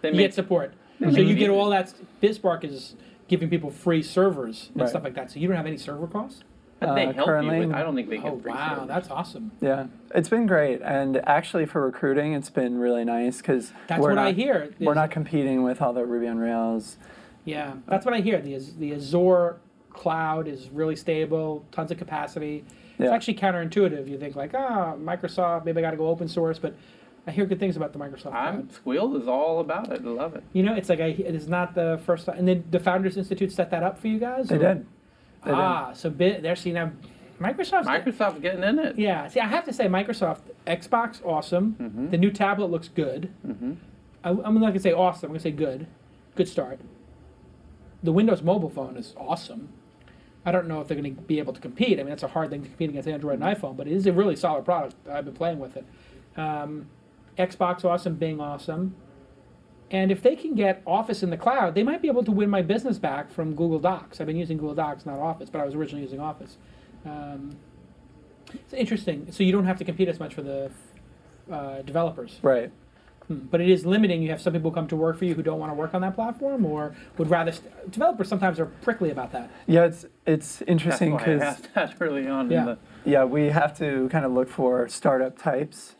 you get support. So you get all that. BizSpark is giving people free servers and stuff like that. So you don't have any server costs? But they help currently, you with, I don't think they get free wow, servers. that's awesome. Yeah, it's been great, and actually for recruiting, it's been really nice because that's what I hear. We're not competing with all the Ruby on Rails. Yeah, that's what I hear. The Azure cloud is really stable, tons of capacity. It's actually counterintuitive. You think like, Microsoft, maybe I got to go open source, but I hear good things about the Microsoft cloud. Squeal is all about it. I love it. You know, it's like it is not the first time. And then the Founders Institute set that up for you guys? They did. So they're seeing now. Microsoft's getting in it. Yeah. See, I have to say, Microsoft Xbox, awesome. Mm-hmm. The new tablet looks good. Mm-hmm. I'm not going to say awesome. I'm going to say good. Good start. The Windows mobile phone is awesome. I don't know if they're going to be able to compete. I mean, that's a hard thing to compete against Android and iPhone, but it is a really solid product. I've been playing with it. Xbox awesome, Bing awesome. And if they can get Office in the cloud, they might be able to win my business back from Google Docs. I've been using Google Docs, not Office, but I was originally using Office. It's interesting. So you don't have to compete as much for the developers. Right. But it is limiting. You have some people come to work for you who don't want to work on that platform or would rather... Developers sometimes are prickly about that. Yeah, it's interesting because... That's why I asked that early on. Yeah, we have to kind of look for startup types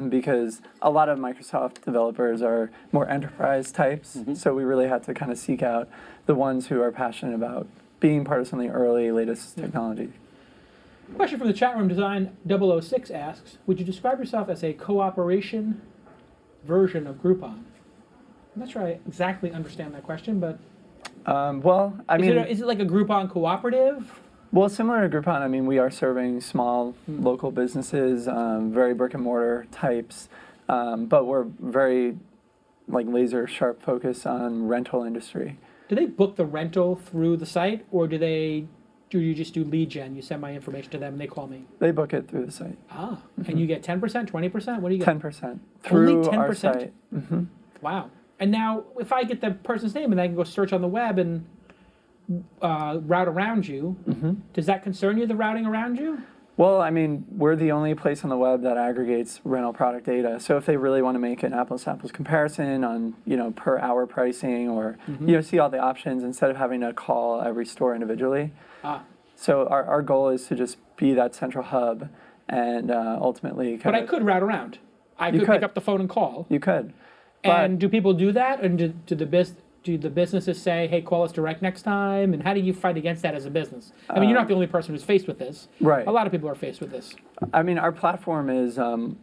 because a lot of Microsoft developers are more enterprise types. Mm-hmm. So we really have to kind of seek out the ones who are passionate about being part of something early, latest technology. Question from the chat room. Design 006 asks, would you describe yourself as a cooperation version of Groupon? I'm not sure I exactly understand that question, but... well, I mean... Is it like a Groupon cooperative? Well, similar to Groupon, I mean, we are serving small local businesses, very brick-and-mortar types, but we're very laser sharp focus on rental industry. Do they book the rental through the site, or do you just do lead gen? You send my information to them and they call me? They book it through the site. Ah, and you get 10%, 20%? What do you get? 10% through Only 10%? our site. Mm-hmm. Wow. And now, if I get the person's name and I can go search on the web and route around you. Does that concern you, the routing around you? Well, I mean, we're the only place on the web that aggregates rental product data. So if they really want to make an apples-to-apples comparison on, per hour pricing or, see all the options instead of having to call every store individually. So our goal is to just be that central hub and ultimately But I could route around. I could pick up the phone and call. You could. And do people do that? And do the businesses say, hey, call us direct next time? And how do you fight against that as a business? I mean, you're not the only person who's faced with this. Right. A lot of people are faced with this. I mean, our platform is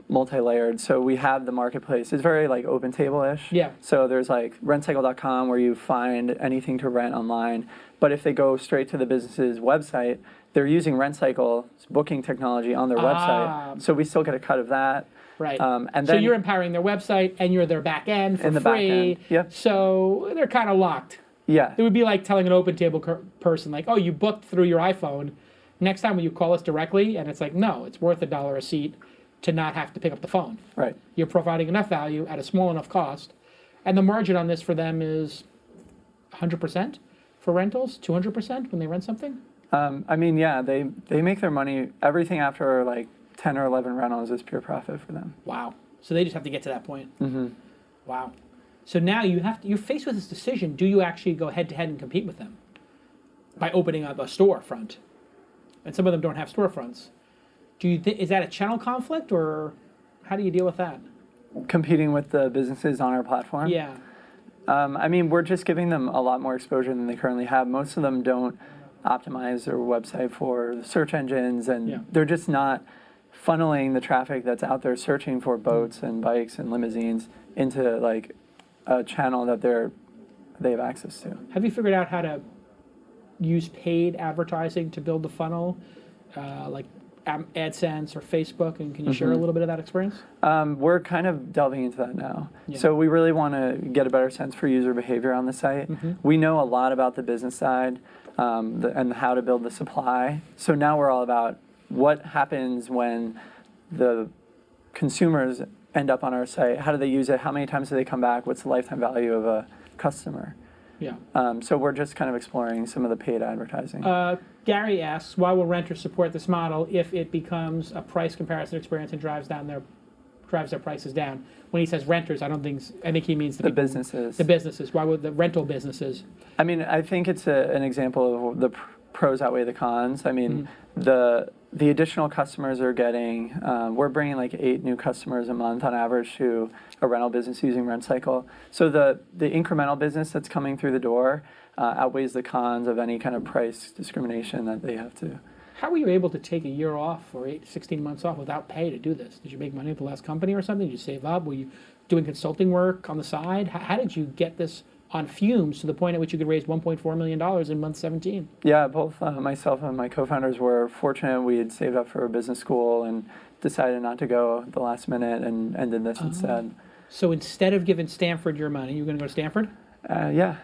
multi-layered. So we have the marketplace. It's very like open table-ish. Yeah. So there's like rentcycle.com where you find anything to rent online. But if they go straight to the business's website, they're using Rentcycle's booking technology on their website. So we still get a cut of that. Right. And then, so you're empowering their website and you're their back end for free. Back end. Yep. So they're kind of locked. Yeah. It would be like telling an open table person, like, oh, you booked through your iPhone. Next time when you call us directly, and it's like, no, it's worth $1 a seat to not have to pick up the phone. Right. You're providing enough value at a small enough cost. And the margin on this for them is 100% for rentals, 200% when they rent something? I mean, yeah, they make their money, everything after like 10 or 11 rentals is pure profit for them. Wow. So they just have to get to that point. Wow. So now you're faced with this decision. Do you actually go head to head and compete with them by opening up a storefront? And some of them don't have storefronts. Is that a channel conflict, or how do you deal with that? Competing with the businesses on our platform? Yeah. I mean, we're just giving them a lot more exposure than they currently have. Most of them don't optimize their website for the search engines, and they're just not funneling the traffic that's out there searching for boats and bikes and limousines into like a channel that they have access to. Have you figured out how to use paid advertising to build the funnel, like AdSense or Facebook? And can you share a little bit of that experience? We're kind of delving into that now. So we really want to get a better sense for user behavior on the site. We know a lot about the business side and how to build the supply. So now we're all about what happens when the consumers end up on our site. How do they use it? How many times do they come back? What's the lifetime value of a customer? Yeah. So we're just kind of exploring some of the paid advertising. Gary asks, why will renters support this model if it becomes a price comparison experience and drives their prices down? When he says renters, I think he means the businesses. The businesses. Why would the rental businesses? I mean, I think it's an example of the pros outweigh the cons. I mean, the additional customers are getting, we're bringing like 8 new customers a month on average to a rental business using Rentcycle. So the incremental business that's coming through the door outweighs the cons of any kind of price discrimination that they have to. How were you able to take a year off or 16 months off without pay to do this? Did you make money at the last company or something? Did you save up? Were you doing consulting work on the side? How did you get this on fumes to the point at which you could raise $1.4 million in month 17? Yeah, both myself and my co-founders were fortunate. We had saved up for a business school and decided not to go at the last minute and did this instead. So instead of giving Stanford your money, you're going to go to Stanford? Yeah.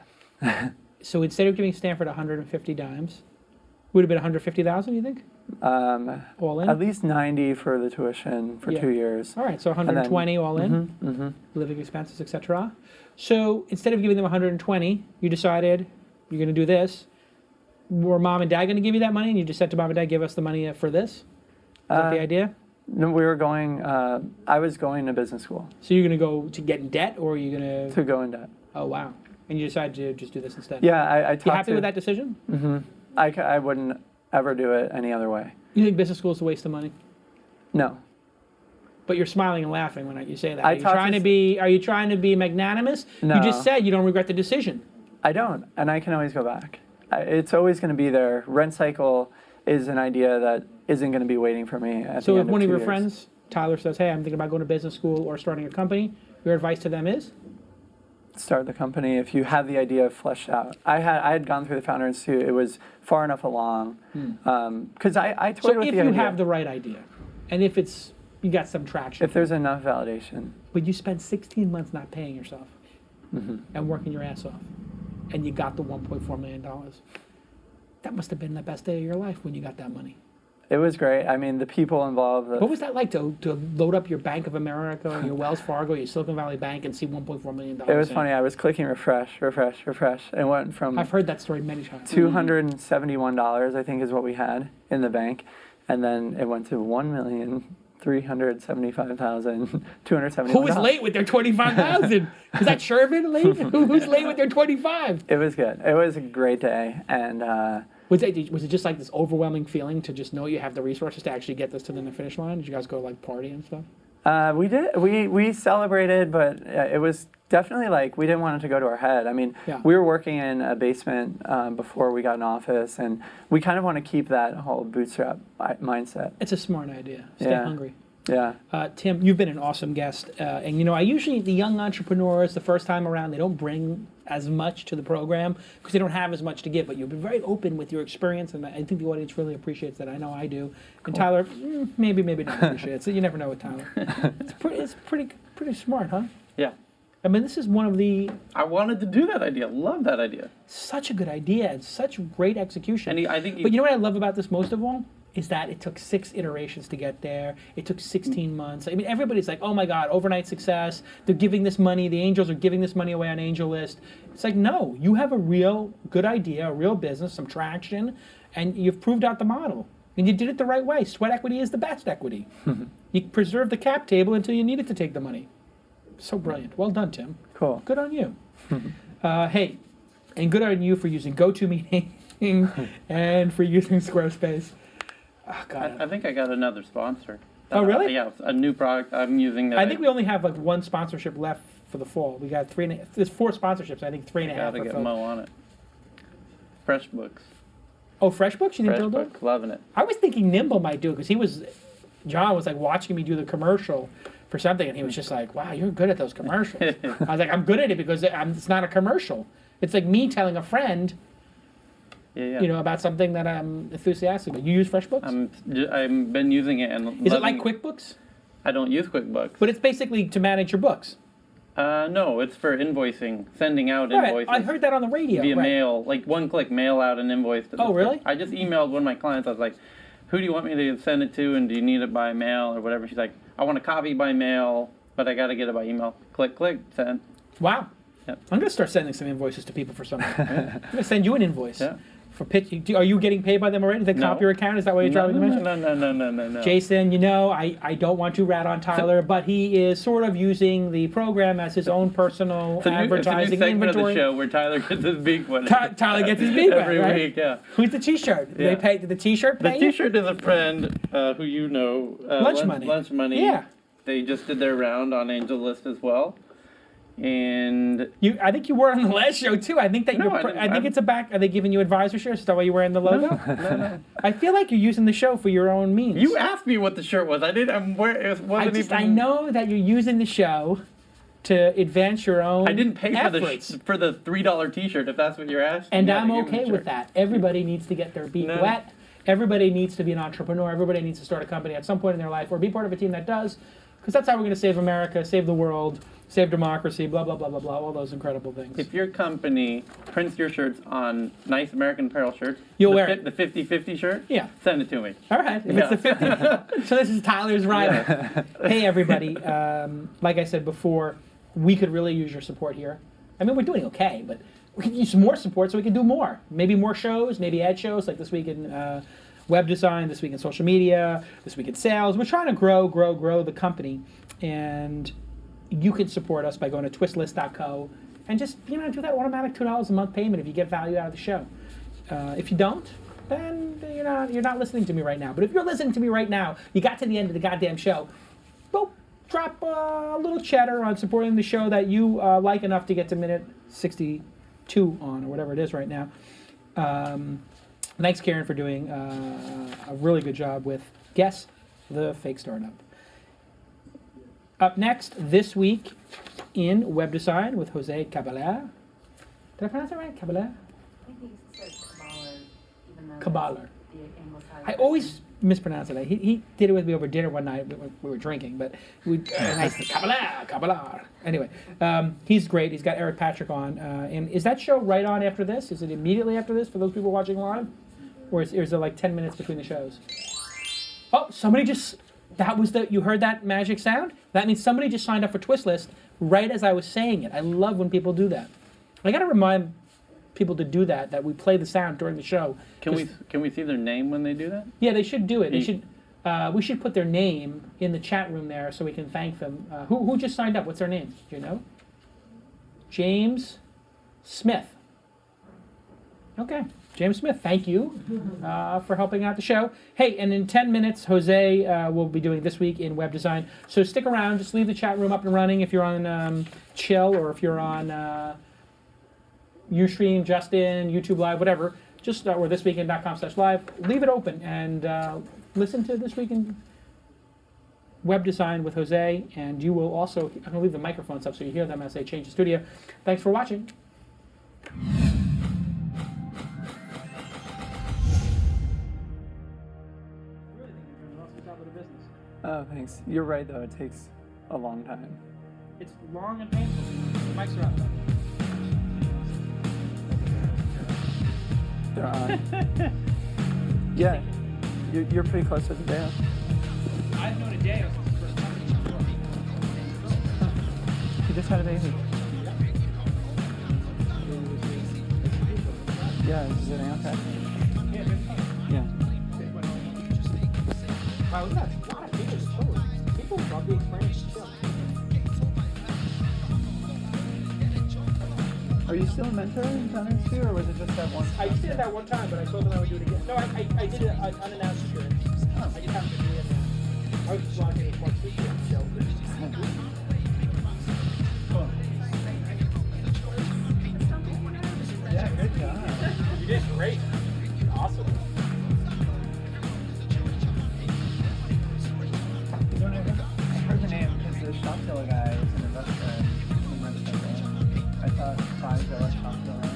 So instead of giving Stanford 150 dimes, would have been 150,000, you think? All in? At least 90 for the tuition for 2 years. All right, so 120 all in, living expenses, etc. So instead of giving them 120, you decided you're going to do this. Were mom and dad going to give you that money, and you just said to mom and dad, give us the money for this? Is that the idea? No, we were going, I was going to business school. So you're going to go to get in debt, or are you going to... To go in debt. Oh, wow. And you decided to just do this instead? Yeah, I talked You happy with that decision? I wouldn't ever do it any other way. You think business school is a waste of money? No. But you're smiling and laughing when you say that. Are you trying to be magnanimous? No. You just said you don't regret the decision. I don't, and I can always go back. It's always going to be there. Rentcycle is an idea that isn't going to be waiting for me at the end of 2 years. So if one of your friends, Tyler, says, hey, I'm thinking about going to business school or starting a company, your advice to them is? Start the company if you have the idea fleshed out. I had gone through the Founder Institute. It was far enough along because I toyed with the idea. So if you have the right idea, and if you got some traction, if there's enough validation, but you spent 16 months not paying yourself and working your ass off, and you got the $1.4 million, that must have been the best day of your life when you got that money. It was great. I mean, the people involved. What was that like to load up your Bank of America, your Wells Fargo, your Silicon Valley Bank, and see $1.4 million? It was funny. I was clicking refresh, and went from. I've heard that story many times. $271, I think, is what we had in the bank, and then it went to $1,375,271. Who was late with their 25,000? Was that Shervin late? Who's late with their 25? It was good. It was a great day, and. Was it just like this overwhelming feeling to just know you have the resources to actually get this to the finish line? Did you guys go like party and stuff? We did. We celebrated, but it was definitely like we didn't want it to go to our head. I mean, we were working in a basement before we got an office, and we kind of want to keep that whole bootstrap mindset. It's a smart idea. Stay hungry. Yeah. Tim, you've been an awesome guest, and you know, I usually the young entrepreneurs the first time around they don't bring as much to the program because they don't have as much to give. But you've been very open with your experience, and I think the audience really appreciates that. I know I do. And Tyler, maybe not appreciates it. You never know with Tyler. It's pretty smart, huh? Yeah. I mean, this is one of the. I wanted to do that idea. Love that idea. Such a good idea and such great execution. And I think. But you know what I love about this most of all? Is that it took 6 iterations to get there. It took 16 months. I mean, everybody's like, oh my God, overnight success. They're giving this money. The angels are giving this money away on AngelList. It's like, no, you have a real good idea, a real business, some traction, and you've proved out the model. And you did it the right way. Sweat equity is the best equity. You preserve the cap table until you need it to take the money. So brilliant. Well done, Tim. Cool. Good on you. Hey, and good on you for using GoToMeeting and for using Squarespace. Oh, God. I think I got another sponsor. Oh, really? Yeah, a new product I'm using. I think we only have like 1 sponsorship left for the fall. We got 3 and there's 4 sponsorships. I think 3 and a half. Gotta get Mo on it. FreshBooks. Oh, FreshBooks? You didn't build it? Loving it. I was thinking Nimble might do it because John was like watching me do the commercial for something, and he was just like, "Wow, you're good at those commercials." I was like, "I'm good at it because it's not a commercial. It's like me telling a friend." You know, about something that I'm enthusiastic about. You use FreshBooks? I've been using it and. Is it like QuickBooks? I don't use QuickBooks. But it's basically to manage your books. No, it's for invoicing, sending out invoices. I heard that on the radio. Via mail, like one-click mail out an invoice. Oh, really? I just emailed one of my clients. I was like, "Who do you want me to send it to, and do you need it by mail or whatever?" She's like, "I want a copy by mail, but I got to get it by email." Click, send. Wow. Yep. I'm going to start sending some invoices to people for something. I'm going to send you an invoice. Yeah. For pitch, are you getting paid by them already? Do they comp your account? Is that why you're driving them? No. Jason, you know, I don't want to rat on Tyler, but he is sort of using the program as his own personal advertising it's a new segment inventory. Of the show where Tyler gets his beak wet. Tyler gets his beak wet every week. Yeah. Who's the T-shirt? Yeah. Did the T-shirt pay The T-shirt is a friend who you know. Lunch Money. Lunch Money. Yeah. They just did their round on AngelList as well. And I think you were on the last show too. I think that it's a back. Are they giving you advisor shares? Is that why you're wearing the logo? No. I feel like you're using the show for your own means. You asked me what the shirt was. I didn't. I know that you're using the show to advance your own. I didn't pay efforts. for the $3 T-shirt. If that's what you're asking. And I'm okay with that. Everybody needs to get their beak wet. Everybody needs to be an entrepreneur. Everybody needs to start a company at some point in their life or be part of a team that does. Because that's how we're going to save America, save the world, save democracy, blah, blah, blah, blah, blah, all those incredible things. If your company prints your shirts on nice American Apparel shirts, you'll wear it. The 50-50 shirt? Yeah. Send it to me. All right. If it's the 50. So this is Tyler's rival. Yeah. Hey, everybody. Like I said before, we could really use your support here. I mean, we're doing okay, but we could use some more support so we can do more. Maybe more shows, maybe ad shows, like this week in web design, this week in social media, this week in sales. We're trying to grow the company, and you can support us by going to twistlist.co and just do that automatic $2 a month payment if you get value out of the show. If you don't, then you're not listening to me right now. But if you're listening to me right now, you got to the end of the goddamn show, go drop a little cheddar on supporting the show that you like enough to get to minute 62 on, or whatever it is right now. Thanks, Kirin, for doing a really good job with Guess the Fake Startup. Up next this week in web design with Jose Caballero. Did I pronounce it right? Caballero? I think he says Caballer. Caballer. I always mispronounce it. He did it with me over dinner one night. We were drinking, but nice Caballero. Anyway, he's great. He's got Eric Patrick on. And is that show right on after this? Is it immediately after this for those people watching live? Or is there like 10 minutes between the shows? Oh, somebody just, you heard that magic sound? That means somebody just signed up for TWiST right as I was saying it. I love when people do that. I got to remind people to do that we play the sound during the show. Can we see their name when they do that? Yeah, they should do it. They should. We should put their name in the chat room there so we can thank them. Who just signed up? What's their name? Do you know? James Smith. Okay, James Smith, thank you for helping out the show. Hey, and in 10 minutes, Jose will be doing This Week in Web Design. So stick around. Just leave the chat room up and running if you're on Chill or if you're on Ustream, Justin, YouTube Live, whatever. Just or thisweekend.com/live. Leave it open and listen to This Week in Web Design with Jose. And you will also, I'm going to leave the microphones up so you hear them as they change the studio. Thanks for watching. Oh, thanks. You're right, though. It takes a long time. It's long and painful. The mics are up. They're on. Yeah. You're pretty close to the day. I've known a day since the first time. You just had a baby. Yeah, is it okay? Yeah. Wow, look at that. Wow, people love the experience of the show. Are you still a mentor in Connors too, or was it just that one time? I just did it that one time, but I told them I would do it again. No, I did it unannounced experience. Oh. I just happened to do it. I was just watching it once a week, so. Yeah, good job. You did great. Awesome. I heard the name because the Shop Dealer guy was an investor in Rentcycle. I thought BuyZilla, Shop Dealer.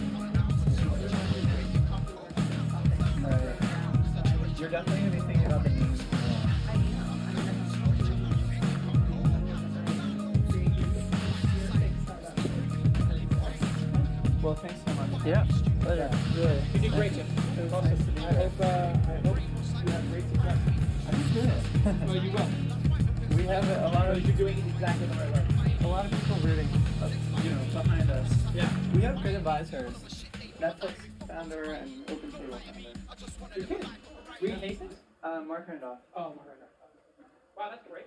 Right. You're definitely going to be thinking about the names. Well, thanks so much. Yeah. Pleasure. Really. You did great, Tim. It was awesome. I hope you have great success. I just did it. Well, you will. We have a lot of You're doing it exactly the right way. a lot of people rooting, behind us. Yeah. We have great advisors. Netflix founder and OpenTable founder. You're kidding. Reed Hastings? Mark Randolph. Oh, my God. Wow, that's great.